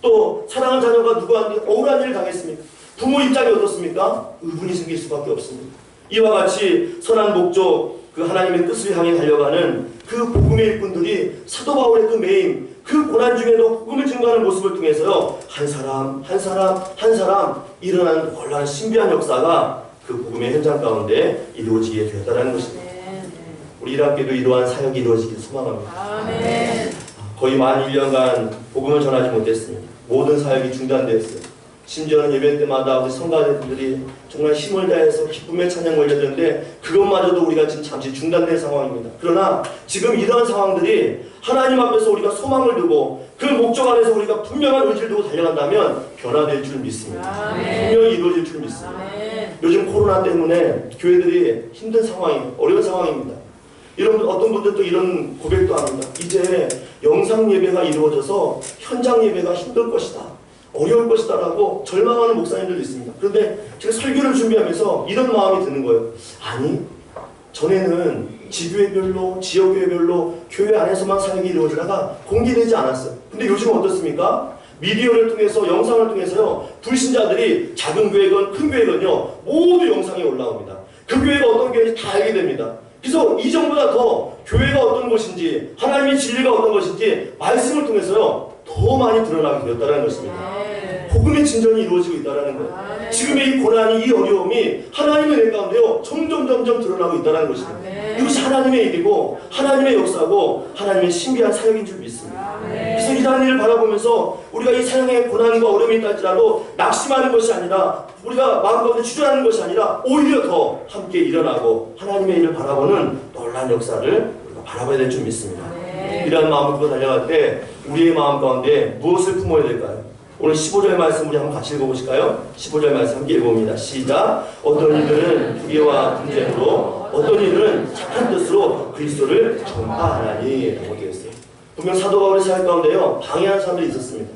또 사랑하는 자녀가 누구한테 억울한 일을 당했습니까? 부모 입장이 어떻습니까? 의분이 생길 수밖에 없습니다. 이와 같이 선한 목적, 그 하나님의 뜻을 향해 달려가는 그 복음의 일꾼들이 사도 바울의 그 매임, 그 고난 중에도 복음을 증거하는 모습을 통해서요 한 사람 일어나는 놀라운 신비한 역사가 그 복음의 현장 가운데 이루어지게 되었다는 것입니다. 우리 이학교도 이러한 사역이 이루어지길 소망합니다. 거의 만 1년간 복음을 전하지 못했습니다. 모든 사역이 중단되었어요. 심지어는 예배 때마다 우리 성가대들이 정말 힘을 다해서 기쁨의 찬양 올려드는데 그것마저도 우리가 지금 잠시 중단된 상황입니다. 그러나 지금 이러한 상황들이 하나님 앞에서 우리가 소망을 두고 그 목적 안에서 우리가 분명한 의지를 두고 달려간다면 변화될 줄 믿습니다. 분명히 이루어질 줄 믿습니다. 요즘 코로나 때문에 교회들이 힘든 상황이에요. 어려운 상황입니다. 이런 어떤 분들도 이런 고백도 합니다. 이제 영상 예배가 이루어져서 현장 예배가 힘들 것이다. 어려울 것이다 라고 절망하는 목사님들도 있습니다. 그런데 제가 설교를 준비하면서 이런 마음이 드는 거예요. 아니, 전에는 지교회별로, 지역교회별로 교회 안에서만 사역이 이루어지다가 공개되지 않았어요. 근데 요즘은 어떻습니까? 미디어를 통해서, 영상을 통해서요, 불신자들이 작은 교회건 큰 교회건요, 모두 영상이 올라옵니다. 그 교회가 어떤 교회인지 다 알게 됩니다. 그래서 이전보다 더 교회가 어떤 것인지, 하나님의 진리가 어떤 것인지 말씀을 통해서요, 더 많이 드러나게 되었다는 것입니다. 복음의 진전이 이루어지고 있다는 거예요. 지금의 이 고난이, 이 어려움이 하나님의 내 가운데요 점점 드러나고 있다는 것입니다. 이것이 하나님의 일이고 하나님의 역사고 하나님의 신비한 사역인 줄 믿습니다. 그래서 이러한 일을 바라보면서 우리가 이 사역의 고난과 어려움이 있다 할지라도 낙심하는 것이 아니라 우리가 마음 가운데 주저하는 것이 아니라 오히려 더 함께 일어나고 하나님의 일을 바라보는 놀라운 역사를 우리가 바라봐야 될 줄 믿습니다. 이러한 마음을 두고 달려갈 때 우리의 마음 가운데 무엇을 품어야 될까요? 오늘 15절 말씀 우리 한번 같이 읽어보실까요? 15절 말씀 함께 읽어봅니다. 시작! 어떤 이들은 부귀와 분쟁으로 어떤 이들은 착한 뜻으로 그리스도를 전파하나니 라고 되어 있어요. 분명 사도 바울의 사역 가운데요 방해하는 사람들이 있었습니다.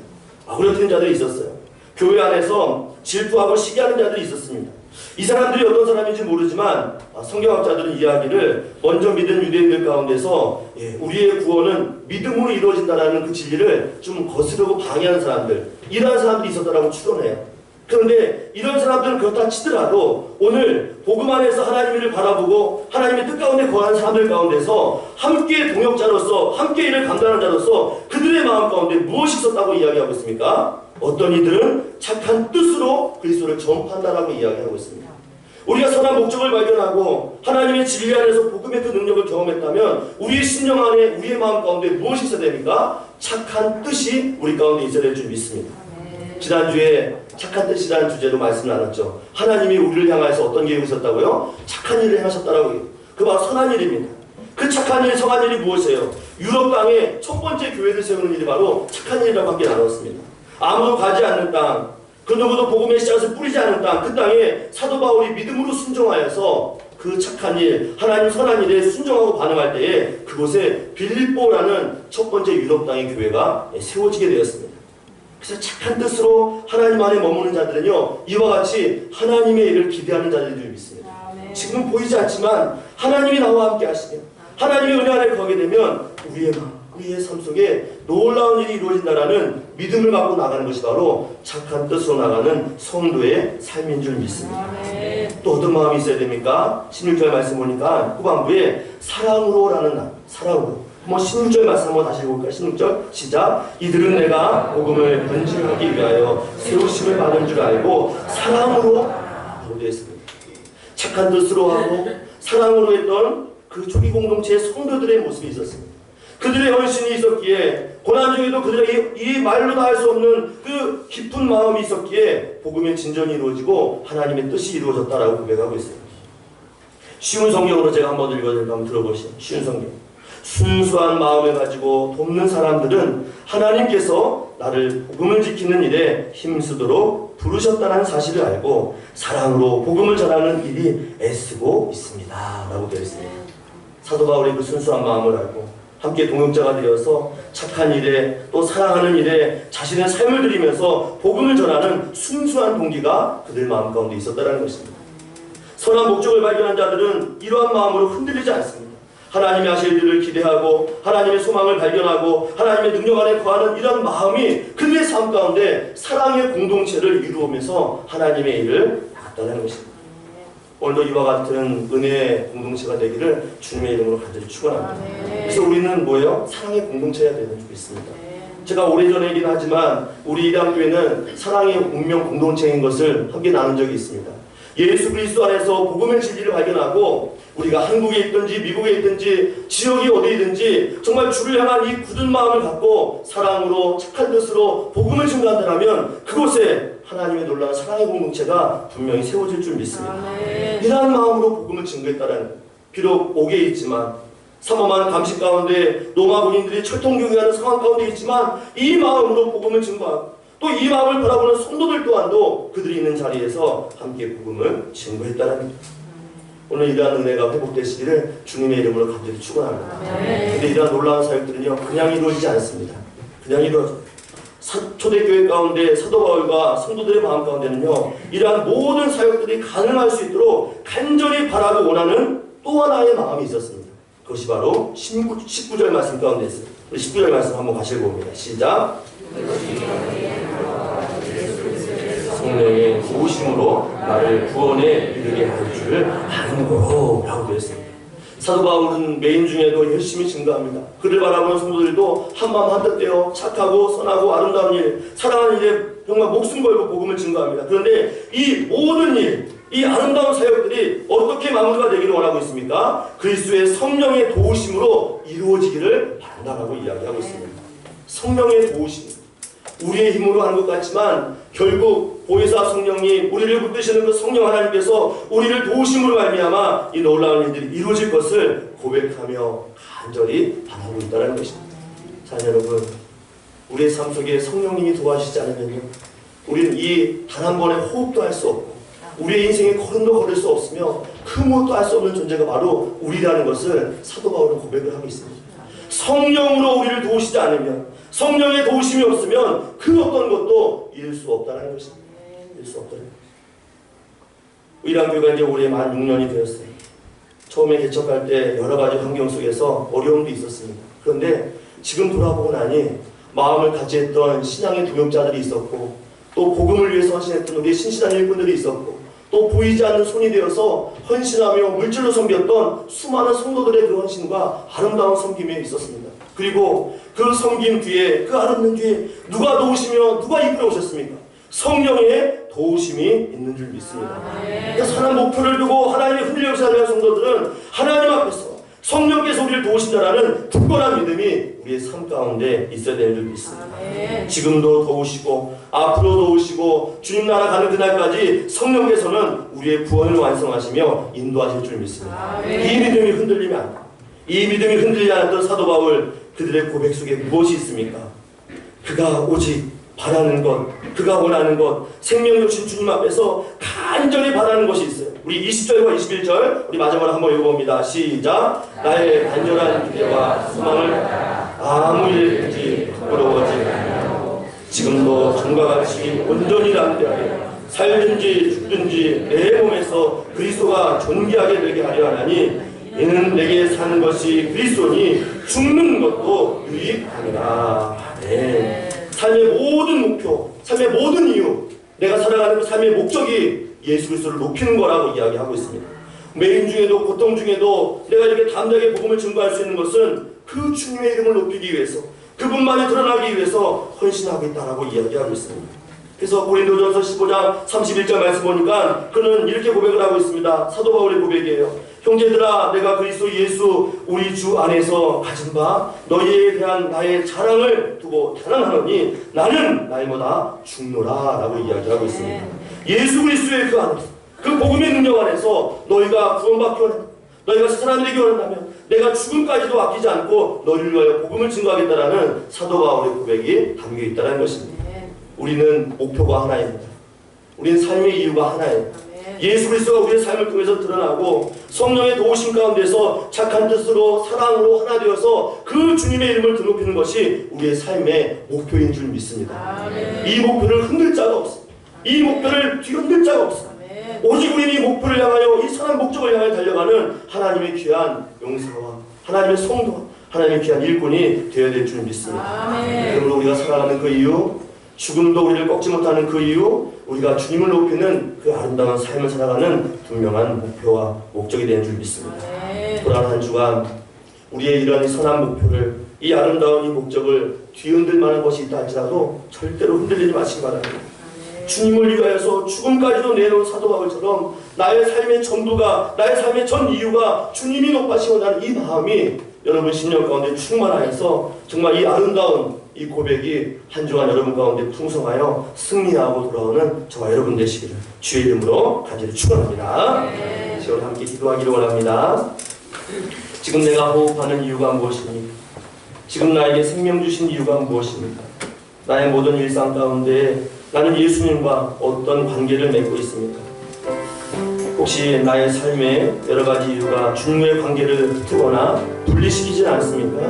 아우려뜨는 자들이 있었어요. 교회 안에서 질투하고 시기하는 자들이 있었습니다. 이 사람들이 어떤 사람인지 모르지만 성경학자들은 이야기를 먼저 믿은 유대인들 가운데서 우리의 구원은 믿음으로 이루어진다는 그 진리를 좀 거스르고 방해하는 사람들, 이러한 사람들이 있었다라고 추론해요. 그런데 이런 사람들은 그렇다 치더라도 오늘 복음 안에서 하나님을 바라보고 하나님의 뜻 가운데 거하는 사람들 가운데서 함께 동역자로서 함께 일을 감당하는 자로서 그들의 마음 가운데 무엇이 있었다고 이야기하고 있습니까? 어떤 이들은 착한 뜻으로 그리스도를 전파한다라고 이야기하고 있습니다. 우리가 선한 목적을 발견하고 하나님의 진리 안에서 복음의 그 능력을 경험했다면 우리의 심령 안에 우리의 마음 가운데 무엇이 있어야 됩니까? 착한 뜻이 우리 가운데 있어야 될 줄 믿습니다. 지난주에 착한 뜻이라는 주제로 말씀 나눴죠. 하나님이 우리를 향해서 어떤 계획이 있었다고요? 착한 일을 행하셨다라고요. 그 바로 선한 일입니다. 그 착한 일, 선한 일이 무엇이에요? 유럽 땅에 첫 번째 교회를 세우는 일이 바로 착한 일이라고 함께 나눴습니다. 아무도 가지 않는 땅, 그 누구도 복음의 씨앗을 뿌리지 않은 땅, 그 땅에 사도 바울이 믿음으로 순종하여서 그 착한 일, 하나님 선한 일에 순종하고 반응할 때에 그곳에 빌립보라는 첫 번째 유럽 땅의 교회가 세워지게 되었습니다. 그래서 착한 뜻으로 하나님 안에 머무는 자들은요, 이와 같이 하나님의 일을 기대하는 자들인 줄 믿습니다. 지금 보이지 않지만 하나님이 나와 함께 하시며 하나님의 은혜 안에 거하게 되면 우리의 삶 속에 놀라운 일이 이루어진다라는 믿음을 갖고 나가는 것이 바로 착한 뜻으로 나가는 성도의 삶인 줄 믿습니다. 또 어떤 마음이 있어야 됩니까? 16절 말씀 보니까 후반부에 사랑으로라는 날, 사랑으로. 한번 16절 말씀 한번 다시 읽어볼까요? 16절 시작. 이들은 내가 복음을 변증하기 위하여 세우심을 받은 줄 알고 사랑으로 바로 되어 있습니다. 착한 뜻으로 하고 사랑으로 했던 그 초기 공동체의 성도들의 모습이 있었습니다. 그들의 헌신이 있었기에 고난 중에도 그들의 이 말로 다 할 수 없는 그 깊은 마음이 있었기에 복음의 진전이 이루어지고 하나님의 뜻이 이루어졌다라고 고백하고 있어요. 쉬운 성경으로 제가 한번 읽어드릴까 한번 들어보시죠. 쉬운 성경. 순수한 마음을 가지고 돕는 사람들은 하나님께서 나를 복음을 지키는 일에 힘쓰도록 부르셨다는 사실을 알고 사랑으로 복음을 전하는 일이 애쓰고 있습니다 라고 되어 있습니다. 사도 바울의 그 순수한 마음을 알고 함께 동역자가 되어서 착한 일에 또 사랑하는 일에 자신의 삶을 드리면서 복음을 전하는 순수한 동기가 그들 마음 가운데 있었다는 것입니다. 선한 목적을 발견한 자들은 이러한 마음으로 흔들리지 않습니다. 하나님이 하실 일을 기대하고 하나님의 소망을 발견하고 하나님의 능력 안에 거하는 이런 마음이 그들의 삶 가운데 사랑의 공동체를 이루면서 하나님의 일을 나갔다는 것입니다. 오늘도 이와 같은 은혜의 공동체가 되기를 주님의 이름으로 간절히 축원합니다. 그래서 우리는 뭐예요? 사랑의 공동체가 되는 줄 믿습니다. 제가 오래전에 얘기는 하지만 우리 이단교회는 사랑의 운명 공동체인 것을 함께 나눈 적이 있습니다. 예수 그리스도 안에서 복음의 진리를 발견하고 우리가 한국에 있든지 미국에 있든지 지역이 어디든지 정말 주를 향한 이 굳은 마음을 갖고 사랑으로 착한 뜻으로 복음을 증거한다면 그곳에 하나님의 놀라운 사랑의 공동체가 분명히 세워질 줄 믿습니다. 이러한 마음으로 복음을 증거했다는 비록 옥에 있지만 삼엄한 감식 가운데 로마 군인들이 철통경유하는 상황 가운데 있지만 이 마음으로 복음을 증거하고 또 이 마음을 바라보는 성도들 또한도 그들이 있는 자리에서 함께 복음을 증거했다는 겁니다. 오늘 이러한 은혜가 회복되시기를 주님의 이름으로 간절히 축원합니다. 그런데 이러한 놀라운 사역들은요 그냥 이루어지지 않습니다. 그냥 이루어져요. 초대교회 가운데 사도 바울과 성도들의 마음 가운데는요 이러한 모든 사역들이 가능할 수 있도록 간절히 바라고 원하는 또 하나의 마음이 있었습니다. 그것이 바로 19절 말씀 가운데 있어요. 우리 19절 말씀 한번 같이 읽어봅니다. 시작. 성령의 도우심으로 나를 구원에 이르게 할 줄 아는 거로 라고 되어 있습니다. 사도 바울은 메인 중에도 열심히 증거합니다. 그를 바라보는 성도들도 한마음 한뜻되어 착하고 선하고 아름다운 일, 사랑하는 일에 정말 목숨 걸고 복음을 증거합니다. 그런데 이 모든 일, 이 아름다운 사역들이 어떻게 마무리가 되기를 원하고 있습니까? 그리스도의 성령의 도우심으로 이루어지기를 바란다라고 이야기하고 있습니다. 성령의 도우심. 우리의 힘으로 하는 것 같지만 결국 보혜사 성령님, 우리를 붙드시는 그 성령 하나님께서 우리를 도우심으로 말미암아 이 놀라운 일들이 이루어질 것을 고백하며 간절히 바라고 있다는 것입니다. 자 여러분, 우리의 삶 속에 성령님이 도와주시지 않으면요 우리는 이 단 한 번의 호흡도 할 수 없고 우리의 인생에 걸음도 걸을 수 없으며 그 무엇도 할 수 없는 존재가 바로 우리라는 것을 사도 바울은 고백을 하고 있습니다. 성령으로 우리를 도우시지 않으면, 성령의 도우심이 없으면 그 어떤 것도 이룰 수 없다는 것입니다. 이룰 수 없다는 것입니다. 의랑교회가 이제 올해 만 6년이 되었어요. 처음에 개척할 때 여러 가지 환경 속에서 어려움도 있었습니다. 그런데 지금 돌아보고 나니 마음을 같이 했던 신앙의 동역자들이 있었고 또 복음을 위해서 헌신했던 우리의 신실한 일꾼들이 있었고, 또 보이지 않는 손이 되어서 헌신하며 물질로 섬겼던 수많은 성도들의 그 헌신과 아름다운 섬김이 있었습니다. 그리고 그 섬김 뒤에, 그 아름다운 뒤에 누가 도우시며 누가 이끌어 오셨습니까? 성령의 도우심이 있는 줄 믿습니다. 그러니까 선한 목표를 두고 하나님의 흔들려 살아가는 성도들은 하나님 앞에서 성령께서 우리를 도우신다라는 굳건한 믿음이 우리의 삶 가운데 있어야 되는 줄 믿습니다. 지금도 도우시고 앞으로 도우시고 주님 나라 가는 그날까지 성령께서는 우리의 구원을 완성하시며 인도하실 줄 믿습니다. 이 믿음이 흔들리면 안 돼. 이 믿음이 흔들리지 않았던 사도 바울, 그들의 고백 속에 무엇이 있습니까? 그가 오직 바라는 것, 그가 원하는 것, 생명 주신 주님 앞에서 간절히 바라는 것이 있어요. 우리 20절과 21절 우리 마지막으로 한번 읽어봅니다. 시작. 나의 간절한 기대와 소망을 아무 일든지 부끄러워하지 않으며 지금도 전과 같이 온전히 담대하여 살든지 죽든지 내 몸에서 그리스도가 존귀하게 되게 하려 하나니 이는 내게 사는 것이 그리스도니 죽는 것도 유익하니라. 네. 삶의 모든 목표, 삶의 모든 이유, 내가 살아가는 그 삶의 목적이 예수 그리스도를 높이는 거라고 이야기하고 있습니다. 매임 중에도 고통 중에도 내가 이렇게 담대하게 복음을 증거할 수 있는 것은 그 주님의 이름을 높이기 위해서, 그분만이 드러나기 위해서 헌신하겠다라고 이야기하고 있습니다. 그래서 고린도전서 15장 31절 말씀 보니까 그는 이렇게 고백을 하고 있습니다. 사도 바울의 고백이에요. 형제들아, 내가 그리스도 예수 우리 주 안에서 가진 바 너희에 대한 나의 자랑을 두고 자랑하노니 나는 날마다 죽노라 라고 이야기하고 있습니다. 예수 그리스도의 그 안에서, 그 복음의 능력 안에서 너희가 구원받기 원한다, 너희가 세상을 되기 원한다면 내가 죽음까지도 아끼지 않고 너희를 위하여 복음을 증거하겠다라는 사도 바울의 고백이 담겨 있다는 것입니다. 우리는 목표가 하나입니다. 우리는 삶의 이유가 하나예요. 예수 그리스도가 우리의 삶을 통해서 드러나고 성령의 도우심 가운데서 착한 뜻으로 사랑으로 하나 되어서 그 주님의 이름을 드높이는 것이 우리의 삶의 목표인 줄 믿습니다. 이 목표를 흔들 자가 없습니다. 이 목표를 뒤흔들 자가 없습니다. 오직 우리는 이 목표를 향하여, 이 선한 목적을 향하여 달려가는 하나님의 귀한 용사와 하나님의 성도와 하나님의 귀한 일꾼이 되어야 될 줄 믿습니다. 그러므로 우리가 살아가는 그 이유, 죽음도 우리를 꺾지 못하는 그 이유, 우리가 주님을 높이는 그 아름다운 삶을 살아가는 분명한 목표와 목적이 되는 줄 믿습니다. 돌아가는 한 주간 우리의 이런 선한 목표를, 이 아름다운 이 목적을 뒤흔들 만한 것이 있다 할지라도 절대로 흔들리지 마시기 바랍니다. 주님을 위하여서 죽음까지도 내놓은 사도 바울처럼 나의 삶의 전부가, 나의 삶의 전 이유가 주님이 높아시고 나는 이 마음이 여러분 신령 가운데 충만하여서 정말 이 아름다운 이 고백이 한 주간 여러분 가운데 풍성하여 승리하고 돌아오는 저와 여러분 되시기를 주의 이름으로 간절히 축원합니다. 지금 함께 기도하기를 원합니다. 지금 내가 호흡하는 이유가 무엇입니까? 지금 나에게 생명 주신 이유가 무엇입니까? 나의 모든 일상 가운데 나는 예수님과 어떤 관계를 맺고 있습니까? 혹시 나의 삶에 여러 가지 이유가 주님의 관계를 트거나 분리시키지 않습니까?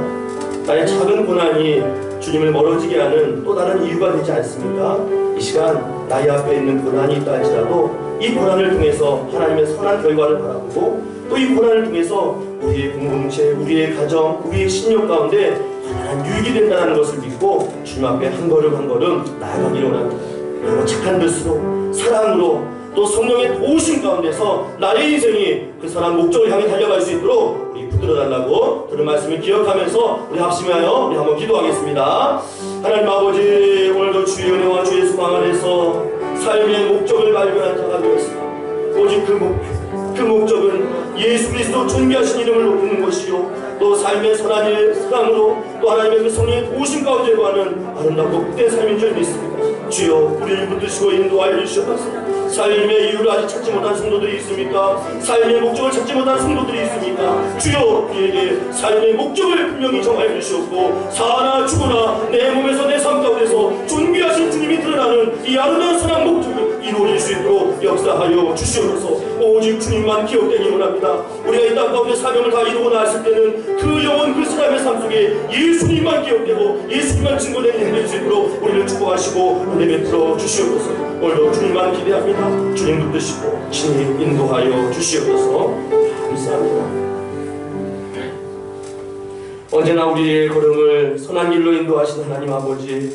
나의 작은 고난이 주님을 멀어지게 하는 또 다른 이유가 되지 않습니까? 이 시간 나의 앞에 있는 고난이 있다 할지라도 이 고난을 통해서 하나님의 선한 결과를 바라보고 또 이 고난을 통해서 우리의 공동체, 우리의 가정, 우리의 신령 가운데 하나님 유익이 된다는 것을 믿고 주님 앞에 한 걸음 한 걸음 나아가기를 원합니다. 그리고 착한 뜻으로, 사랑으로, 또 성령의 도우심 가운데서 나의 인생이 그 선한 목적을 향해 달려갈 수 있도록 우리 붙들어달라고 들은 말씀을 기억하면서 우리 합심하여 우리 한번 기도하겠습니다. 하나님 아버지, 오늘도 주의 은혜와 주의 소망 안에서 삶의 목적을 발견한 자가 되었습니다. 오직 그 목적은 예수 그리스도 존귀하신 이름을 높이는 것이요, 또 삶의 선한 일, 사랑으로 또 하나님의 그 성령의 도우심 가운데 거하는 아름답고 복된 삶인 줄 믿습니다. 주여, 우리를 붙드시고 인도하여 주시옵소서. 삶의 이유를 아직 찾지 못한 성도들이 있습니까? 삶의 목적을 찾지 못한 성도들이 있습니까? 주여, 우리에게 삶의 목적을 분명히 정하여 주시옵고 사나 죽으나 내 몸에서 내 삶 가운데서 존귀하신 주님이 드러나는 이 아름다운 선한 목적을 이루어질 수 있도록 역사하여 주시옵소서. 오직 주님만 기억되기 원합니다. 우리가 이 땅 가운데 사명을 다 이루고 나왔을 때는 그 영혼 그 사람의 삶 속에 예수님만 기억되고 예수님만 증거되는 힘이 될 수 있도록 우리를 축복하시고 은혜 베풀어 주시옵소서. 오늘도 주님만 기대합니다. 주님 붙드시고 친히 인도하여 주시옵소서. 감사합니다. 언제나 우리의 걸음을 선한 길로 인도하신 하나님 아버지,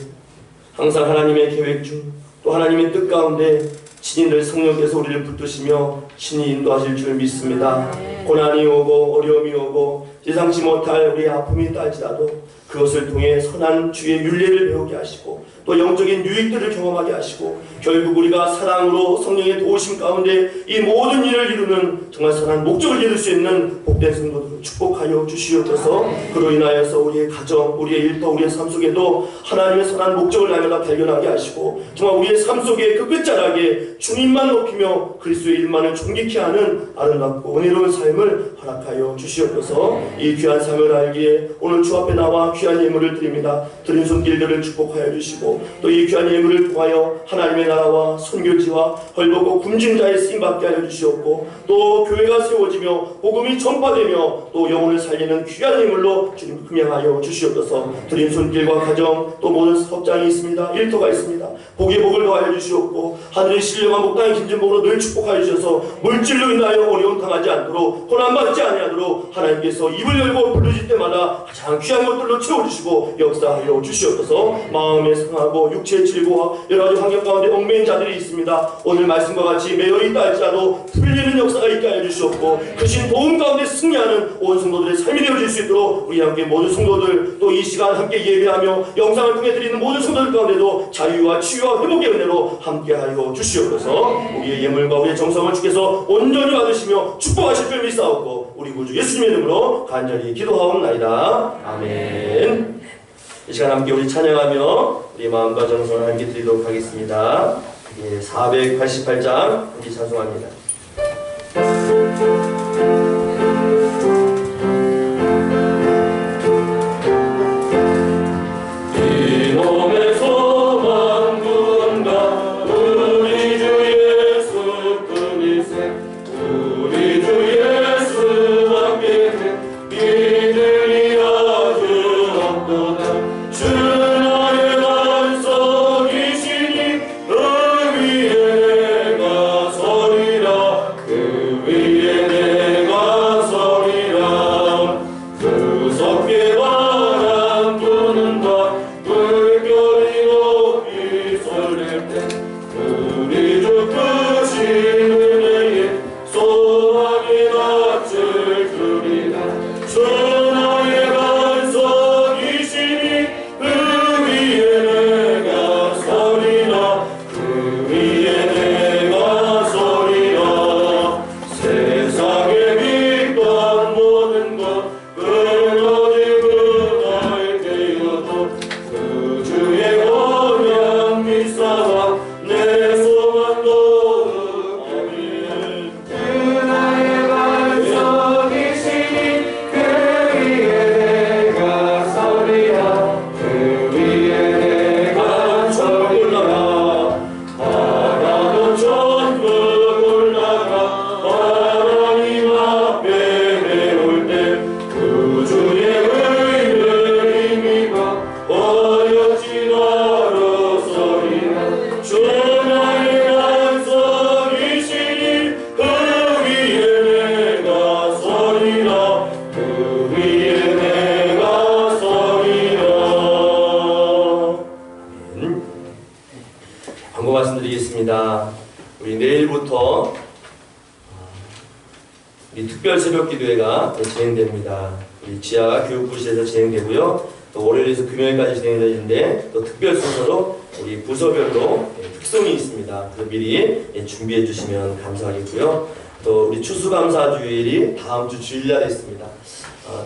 항상 하나님의 계획 중 또 하나님의 뜻 가운데 친히 늘 성령께서 우리를 붙드시며 친히 인도하실 줄 믿습니다. 고난이 오고 어려움이 오고 예상치 못할 우리의 아픔이 있다할지라도 그것을 통해 선한 주의 윤례를 배우게 하시고 또 영적인 유익들을 경험하게 하시고 결국 우리가 사랑으로 성령의 도우심 가운데 이 모든 일을 이루는 정말 선한 목적을 이룰 수 있는 복된 성도들을 축복하여 주시옵소서. 그로 인하여서 우리의 가정, 우리의 일터, 우리의 삶 속에도 하나님의 선한 목적을 날마다 발견하게 하시고 정말 우리의 삶 속에 그 끝자락에 주님만 높이며 그리스도의 일만을 존귀케 하는 아름답고 은혜로운 삶을 허락하여 주시옵소서. 이 귀한 삶을 알기에 오늘 주 앞에 나와 귀한 예물을 드립니다. 드린 손길들을 축복하여 주시고 또 이 귀한 예물을 통하여 하나님의 나라와 선교지와 헐벗고 굶주린 자의 쓰임받게 하여 주시옵고 또 교회가 세워지며 복음이 전파되며 또 영혼을 살리는 귀한 예물로 주님 금양하여 주시옵소서. 드린 손길과 가정 또 모든 사업장이 있습니다. 일터가 있습니다. 복의 복을 더하여 주시옵고 하늘의 신령한 목당의 힘준 복으로 늘 축복하여 주셔서 물질로 인하여 어려움 당하지 않도록 고난받지 아니하도록 하나님께서 입을 열고 부르실 때마다 가장 귀한 것들로 채워주시고 역사하여 주시옵소서. 마음에 상하고 육체의 질고와 여러가지 환경 가운데 얽매인 자들이 있습니다. 오늘 말씀과 같이 매여있다 할지라도 풀리는 역사가 있게 하여 주시옵고 크신 도움 가운데 승리하는 온 성도들의 삶이 되어질 수 있도록 우리 함께 모든 성도들 또 이 시간 함께 예배하며 영상을 통해 드리는 모든 성도들 가운데도 자유와 치유와 회복의 은혜로 함께하여 주시옵소서. 우리의 예물과 우리의 정성을 주께서 온전히 받으시며 축복하실 줄 믿사옵고 우리 구주 예수님의 이름으로 간절히 기도하옵나이다. 아멘. 이 시간 함께 우리 찬양하며 우리 마음과 정성을 함께 드리도록 하겠습니다. 488장 함께 찬송합니다. 이놈의 소망 구원가 우리 주 예수 그리세 우리 주 예수 함께 이들이 아주 없도다. 주 나의 반석이시니 그 위에 내가 서리라 그 위에 내가 서리라. 무섭게 바람 부는다 물결이 높이 쏠릴 때 우리 주 크신 은혜에 소망이 낯을 주리라. 주 나의 반석이시니 그 위에 내가 서리라 그 위에 내가 서리라. 세상에 빛던 모든 것 끊어지고 날 깨어도 그 주의 언약 믿사와 내 소망도 없기를. 그 나의 반석이시니 그 위에 내가 서리라 그 위에 내가 서리라. 바다도 전부 올라가 하나님 앞에 내올 때 그 주의 의를 힘입어 어여진 나로 서리라. 주 나의 반석이시니 그 위에 내가 서리라 그 위에 내가 서리라. 광고 말씀드리겠습니다. 우리 내일부터 우리 특별 새벽 기도회가 진행됩니다. 우리 지하 교육부실에서 진행되고요. 또 월요일에서 금요일까지 진행되는데 또 특별 순서로 우리 부서별로 특성이 있습니다. 그래서 미리 준비해 주시면 감사하겠고요. 또 우리 추수감사주일이 다음 주 주일날에 있습니다.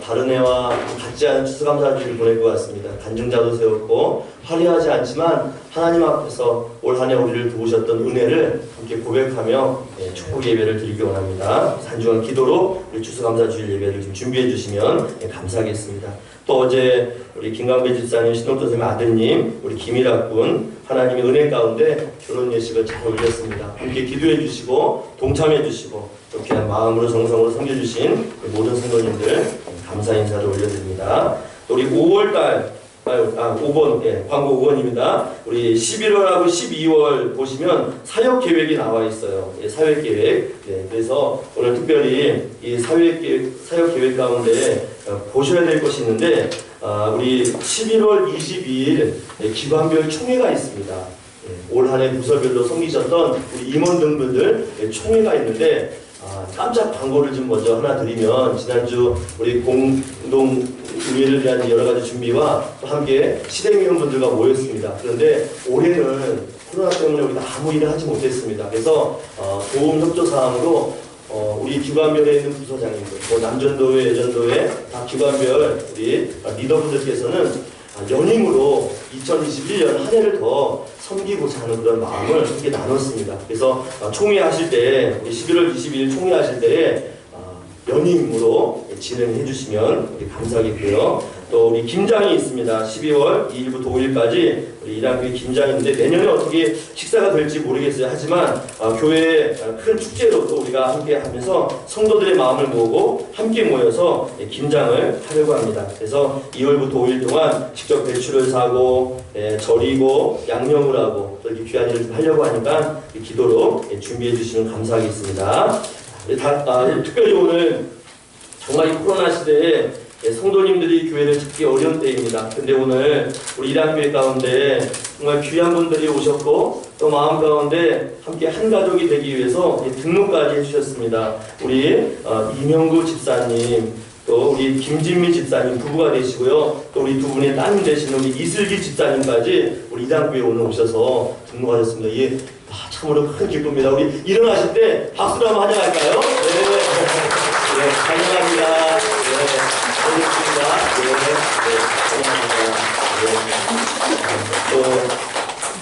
다른 해와 같지 않은 추수감사주일을 보낼 것 같습니다. 간증자도 세웠고 화려하지 않지만 하나님 앞에서 올 한 해 우리를 도우셨던 은혜를 함께 고백하며 축복 예배를 드리기 원합니다. 산중한 기도로 우리 추수감사주일 예배를 좀 준비해 주시면 감사하겠습니다. 또 어제 우리 김강배 집사님, 신동도 선생님 아드님, 우리 김일학 군 하나님의 은혜 가운데 결혼 예식을 잘 올렸습니다. 함께 기도해 주시고 동참해 주시고 이렇게 마음으로 정성으로 섬겨주신 모든 성도님들 감사 인사를 올려드립니다. 또 우리 5월달 5번, 광고 5번입니다. 우리 11월하고 12월 보시면 사역 계획이 나와 있어요. 사역 계획. 그래서 오늘 특별히 이 사역 계획 가운데 보셔야 될 것이 있는데, 우리 11월 22일 기관별 총회가 있습니다. 올 한 해 부서별로 섬기셨던 우리 임원 등분들 총회가 있는데 깜짝 광고를 좀 먼저 하나 드리면 지난주 우리 공동의회를 위한 여러 가지 준비와 또 함께 실행위원분들과 모였습니다. 그런데 올해는 코로나 때문에 우리가 아무 일을 하지 못했습니다. 그래서 도움 협조 사항으로 우리 기관별에 있는 부서장님들, 또 남전도회, 여전도회 각 기관별 우리 리더분들께서는 연임으로 2021년 한 해를 더 섬기고자 하는 그런 마음을 함께 나눴습니다. 그래서 총회하실 때 11월 22일 총회하실 때에 연임으로 진행해 주시면 우리 감사하겠고요. 또 우리 김장이 있습니다. 12월 2일부터 5일까지 우리 이랑교회 김장인데 내년에 어떻게 식사가 될지 모르겠어요. 하지만 교회의 큰 축제로 또 우리가 함께 하면서 성도들의 마음을 모으고 함께 모여서 김장을 하려고 합니다. 그래서 2월부터 5일 동안 직접 배추를 사고 절이고 양념을 하고 또 이렇게 귀한 일을 좀 하려고 하니까 기도로 준비해 주시면 감사하겠습니다. 특별히 오늘 정말 이 코로나 시대에 성도님들이 교회를 찾기 어려운 때입니다. 근데 오늘 우리 이랑교회 가운데 정말 귀한 분들이 오셨고 또 마음 가운데 함께 한 가족이 되기 위해서 등록까지 해주셨습니다. 우리 이명구 집사님, 또 우리 김진미 집사님 부부가 되시고요. 또 우리 두 분의 따님 되시는 우리 이슬기 집사님까지 우리 이랑교회에 오늘 오셔서 등록하셨습니다. 이게 참으로 큰 기쁨입니다. 우리 일어나실 때 박수로 한번 환영할까요? 네, 환영합니다. 반갑습니다. 또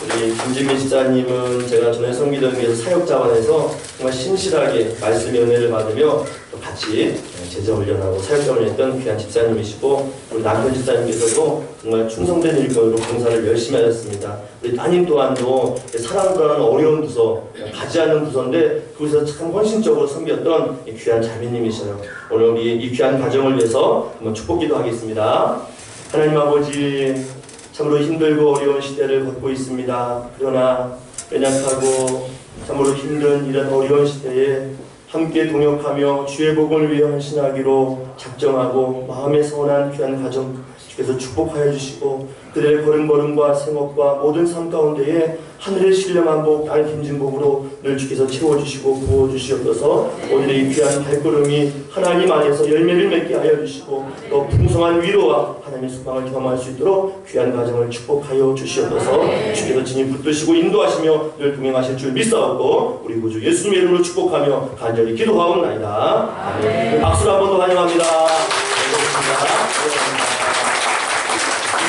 우리 김진미 집사님은 제가 전에 섬기던 교회에서 사역자반에서 정말 신실하게 말씀의 은혜를 받으며 또 같이 제자 훈련하고 사역자반을 했던 귀한 집사님이시고 우리 남편 집사님께서도 정말 충성된 일꾼으로 봉사를 열심히 하셨습니다. 우리 따님 또한도 사랑보다는 어려운 부서, 가지 않는 부서인데 그곳에서 참 헌신적으로 섬겼던 귀한 자매님이셔요. 오늘 우리 이 귀한 가정을 위해서 한번 축복기도 하겠습니다. 하나님 아버지, 참으로 힘들고 어려운 시대를 걷고 있습니다. 그러나 연약하고 참으로 힘든 이런 어려운 시대에 함께 동역하며 주의 복음을 위해 헌신하기로 작정하고 마음에 서운한 귀한 가정 주께서 축복하여 주시고 그들의 걸음걸음과 생업과 모든 삶 가운데에 하늘의 신령한복 땅의 김진복으로 늘 주께서 채워주시고 부어주시옵소서. 오늘의 이 귀한 발걸음이 하나님 안에서 열매를 맺게 하여 주시고 또 풍성한 위로와 하나님의 소망을 경험할 수 있도록 귀한 가정을 축복하여 주시옵소서. 주께서 진히 붙드시고 인도하시며 늘 동행하실 줄 믿사옵고 우리 구주 예수님의 이름으로 축복하며 간절히 기도하옵나이다. 아멘. 박수로 한 번 더 환영합니다.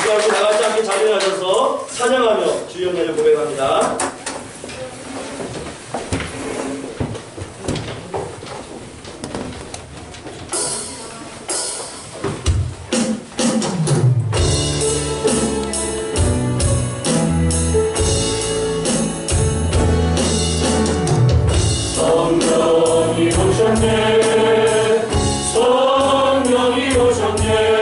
이렇게 다 같이 함께 자리에 앉아서 찬양하며 주의 은혜를 고백합니다. 성령이 오셨네. 성령이 오셨네.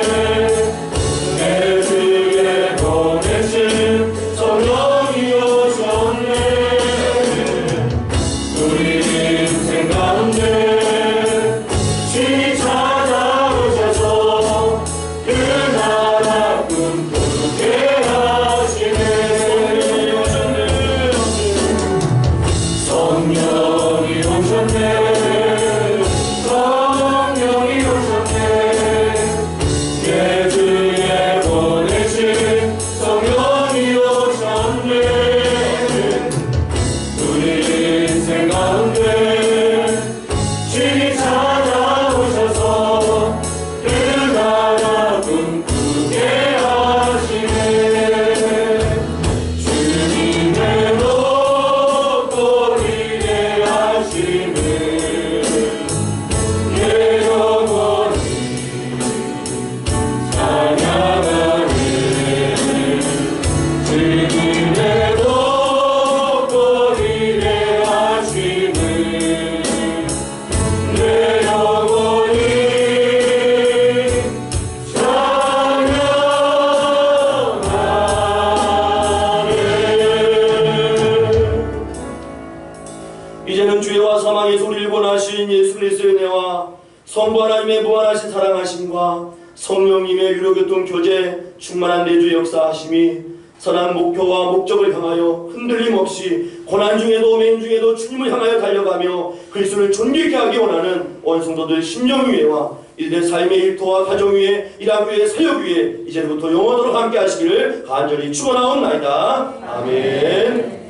이제는 주의와 사망의 소리를 권하신 예수 그리스도의 은혜와 성부 하나님의 무한하신 사랑하심과 성령님의 유로교통 교제 충만한 내주 역사하심이 선한 목표와 목적을 향하여 흔들림 없이 고난 중에도 맹 중에도 주님을 향하여 달려가며 그리스도를 존귀케 하기 원하는 원성도들 심령위회와 이들의 삶의 일터와 가정위회, 일학위회, 사역위회 이제부터 영원토록 함께 하시기를 간절히 축원하옵나이다. 아멘.